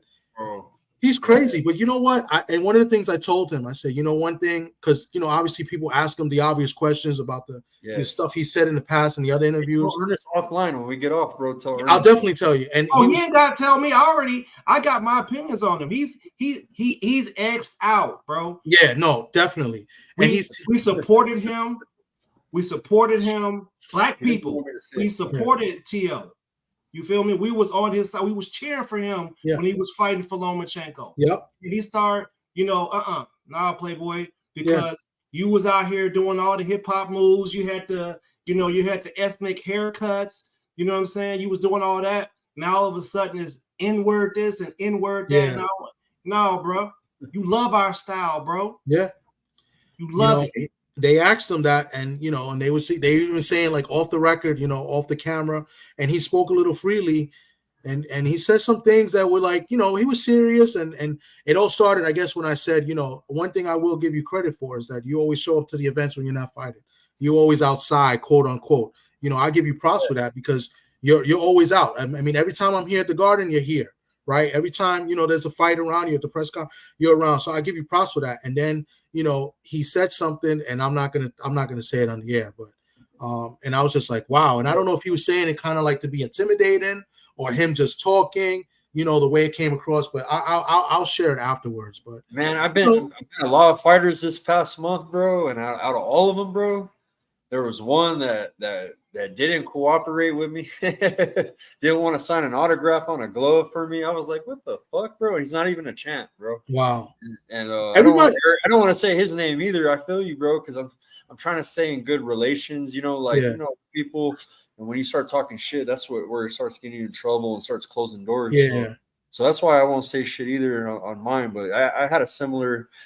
he's crazy. But you know what? And one of the things I told him, I said, you know, one thing, because, you know, obviously people ask him the obvious questions about the stuff he said in the past and the other interviews. We'll this offline when we get off, bro. I'll definitely tell you. And he ain't got to tell me. I got my opinions on him. He's X'd out, bro. Yeah, no, definitely. And we supported him We supported him. Black He doesn't people, want me to say we it. supported T.O. You feel me? We was on his side. We was cheering for him when he was fighting for Lomachenko. Yep. And he started, nah, Playboy, because you was out here doing all the hip hop moves. You had the, you had the ethnic haircuts. You know what I'm saying? You was doing all that. Now all of a sudden it's N-word this and N-word that. Yeah. No, bro. You love our style, bro. Yeah. You love it. They asked him that, and and they even saying like off the record, off the camera, and he spoke a little freely, and he said some things that were like, he was serious, and it all started, I guess, when I said, one thing I will give you credit for is that you always show up to the events when you're not fighting. You're always outside, quote unquote. I give you props for that because you're always out. I mean, every time I'm here at the Garden, you're here, right? Every time there's a fight around you at the press conference, you're around. So I give you props for that. And then he said something, and I'm not gonna say it on the air, but and I was just like, wow. And I don't know if he was saying it kind of like to be intimidating or him just talking, the way it came across. But I'll share it afterwards. But man, I've been a lot of fighters this past month, bro, and out of all of them, bro, there was one that didn't cooperate with me, didn't want to sign an autograph on a glove for me. I was like, what the fuck, bro? He's not even a champ, bro. Wow. And I don't want to say his name either. I feel you, bro, because I'm trying to stay in good relations, people. And when you start talking shit, that's where it starts getting you in trouble and starts closing doors. Yeah. So that's why I won't say shit either on mine. But I had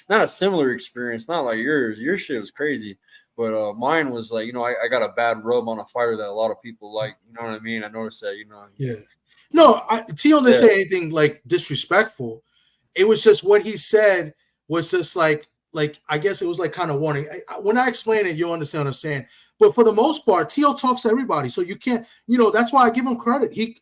not a similar experience, not like yours. Your shit was crazy. But mine was like, I got a bad rub on a fighter that a lot of people like. You know what I mean? I noticed that, Yeah. No, T.O. didn't say anything like disrespectful. It was just what he said was just like I guess it was like kind of warning. When I explain it, you'll understand what I'm saying. But for the most part, T.O. talks to everybody, so you can't. That's why I give him credit. He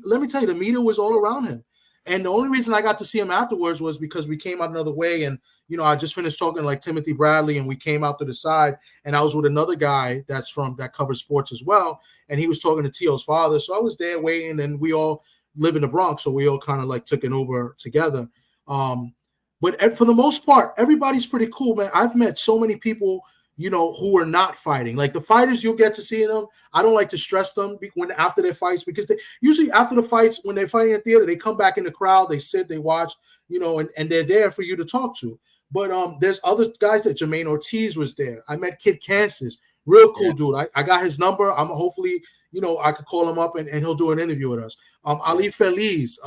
let me tell you, the media was all around him. And the only reason I got to see him afterwards was because we came out another way. And, I just finished talking like Timothy Bradley, and we came out to the side, and I was with another guy that covers sports as well. And he was talking to T.O.'s father. So I was there waiting, and we all live in the Bronx. So we all kind of like took an Uber together. But for the most part, everybody's pretty cool, man. I've met so many people, who are not fighting. Like the fighters, you'll get to see them. I don't like to stress them after their fights, because they usually after the fights, when they're fighting in theater, they come back in the crowd, they sit, they watch, and they're there for you to talk to. But there's other guys that Jermaine Ortiz was there. I met Kid Kansas, real cool dude. I got his number. I'm hopefully, I could call him up and he'll do an interview with us. Ali Feliz,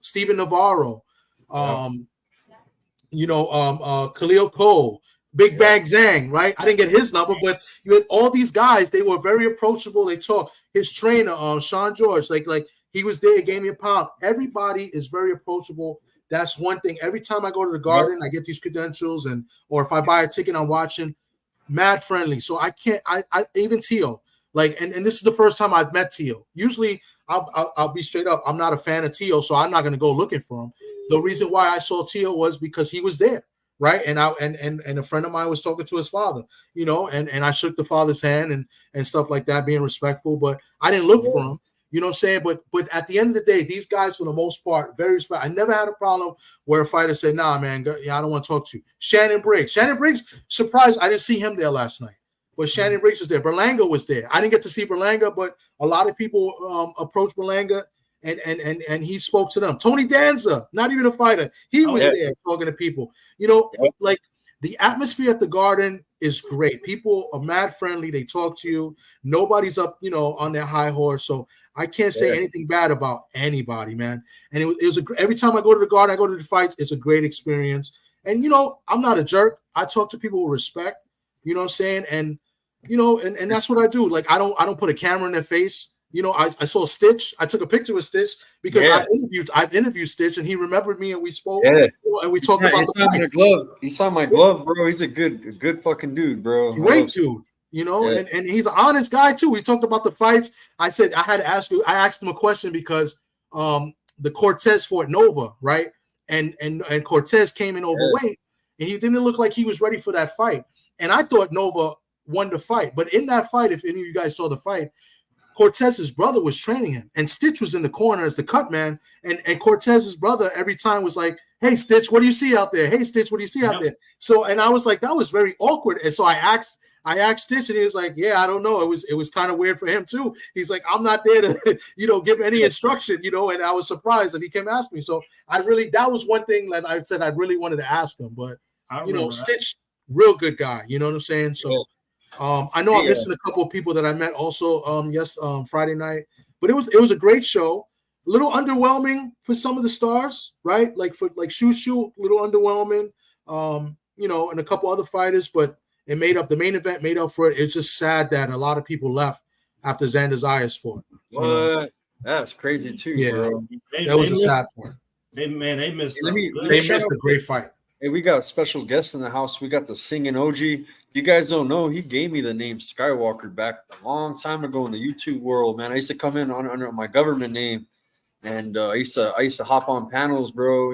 Steven Navarro, Khalil Cole, Big Bang Zhang, right? I didn't get his number, but you had all these guys. They were very approachable. They talked. His trainer, Sean George, like he was there, gave me a pound. Everybody is very approachable. That's one thing. Every time I go to the Garden, I get these credentials, or if I buy a ticket, I'm watching. Mad friendly. So I can't. I even T.O. And this is the first time I've met T.O. Usually, I'll be straight up. I'm not a fan of T.O., so I'm not going to go looking for him. The reason why I saw T.O. was because he was there. Right. And a friend of mine was talking to his father, and I shook the father's hand and stuff like that, being respectful. But I didn't look for him. You know what I'm saying? But at the end of the day, these guys, for the most part, very respectful. I never had a problem where a fighter said, nah, man, I don't want to talk to you. Shannon Briggs, surprised I didn't see him there last night. But Shannon Briggs was there. Berlanga was there. I didn't get to see Berlanga, but a lot of people approached Berlanga. And he spoke to them. Tony Danza, not even a fighter. He was there talking to people. Like the atmosphere at the Garden is great. People are mad friendly. They talk to you. Nobody's up, on their high horse. So I can't say anything bad about anybody, man. And it was every time I go to the Garden, I go to the fights. It's a great experience. And I'm not a jerk. I talk to people with respect. You know what I'm saying? And and that's what I do. Like I don't put a camera in their face. I saw Stitch. I took a picture with Stitch because I've interviewed Stitch, and he remembered me, and we spoke. Yeah. And we talked about the fights. He signed my glove, bro. He's a good fucking dude, bro. Great dude. And he's an honest guy too. We talked about the fights. I said I had to ask you. I asked him a question because the Cortez fought Nova, right? And Cortez came in overweight, and he didn't look like he was ready for that fight. And I thought Nova won the fight, but in that fight, if any of you guys saw the fight, Cortez's brother was training him, and Stitch was in the corner as the cut man. And Cortez's brother every time was like, hey Stitch, what do you see out there? Hey Stitch, what do you see out there? So, and I was like, that was very awkward. And so I asked Stitch, and he was like, yeah, I don't know. It was kind of weird for him too. He's like, I'm not there to, give any instruction, and I was surprised that he came ask me. So that was one thing that I said I really wanted to ask him. But Stitch, real good guy. You know what I'm saying? So I know I'm missing a couple of people that I met also Friday night. But it was a great show. A little underwhelming for some of the stars, right? Like for Shushu, a little underwhelming. And a couple other fighters, but it made up the main event, made up for it. It's just sad that a lot of people left after Xander Zayas fought. What? That's crazy too, bro. That was a sad point. They missed. They missed a great fight. Hey, we got a special guest in the house. We got the singing OG. You guys don't know, he gave me the name SkyWalker back a long time ago in the YouTube world, man. I used to come in under my government name, and I used to hop on panels, bro.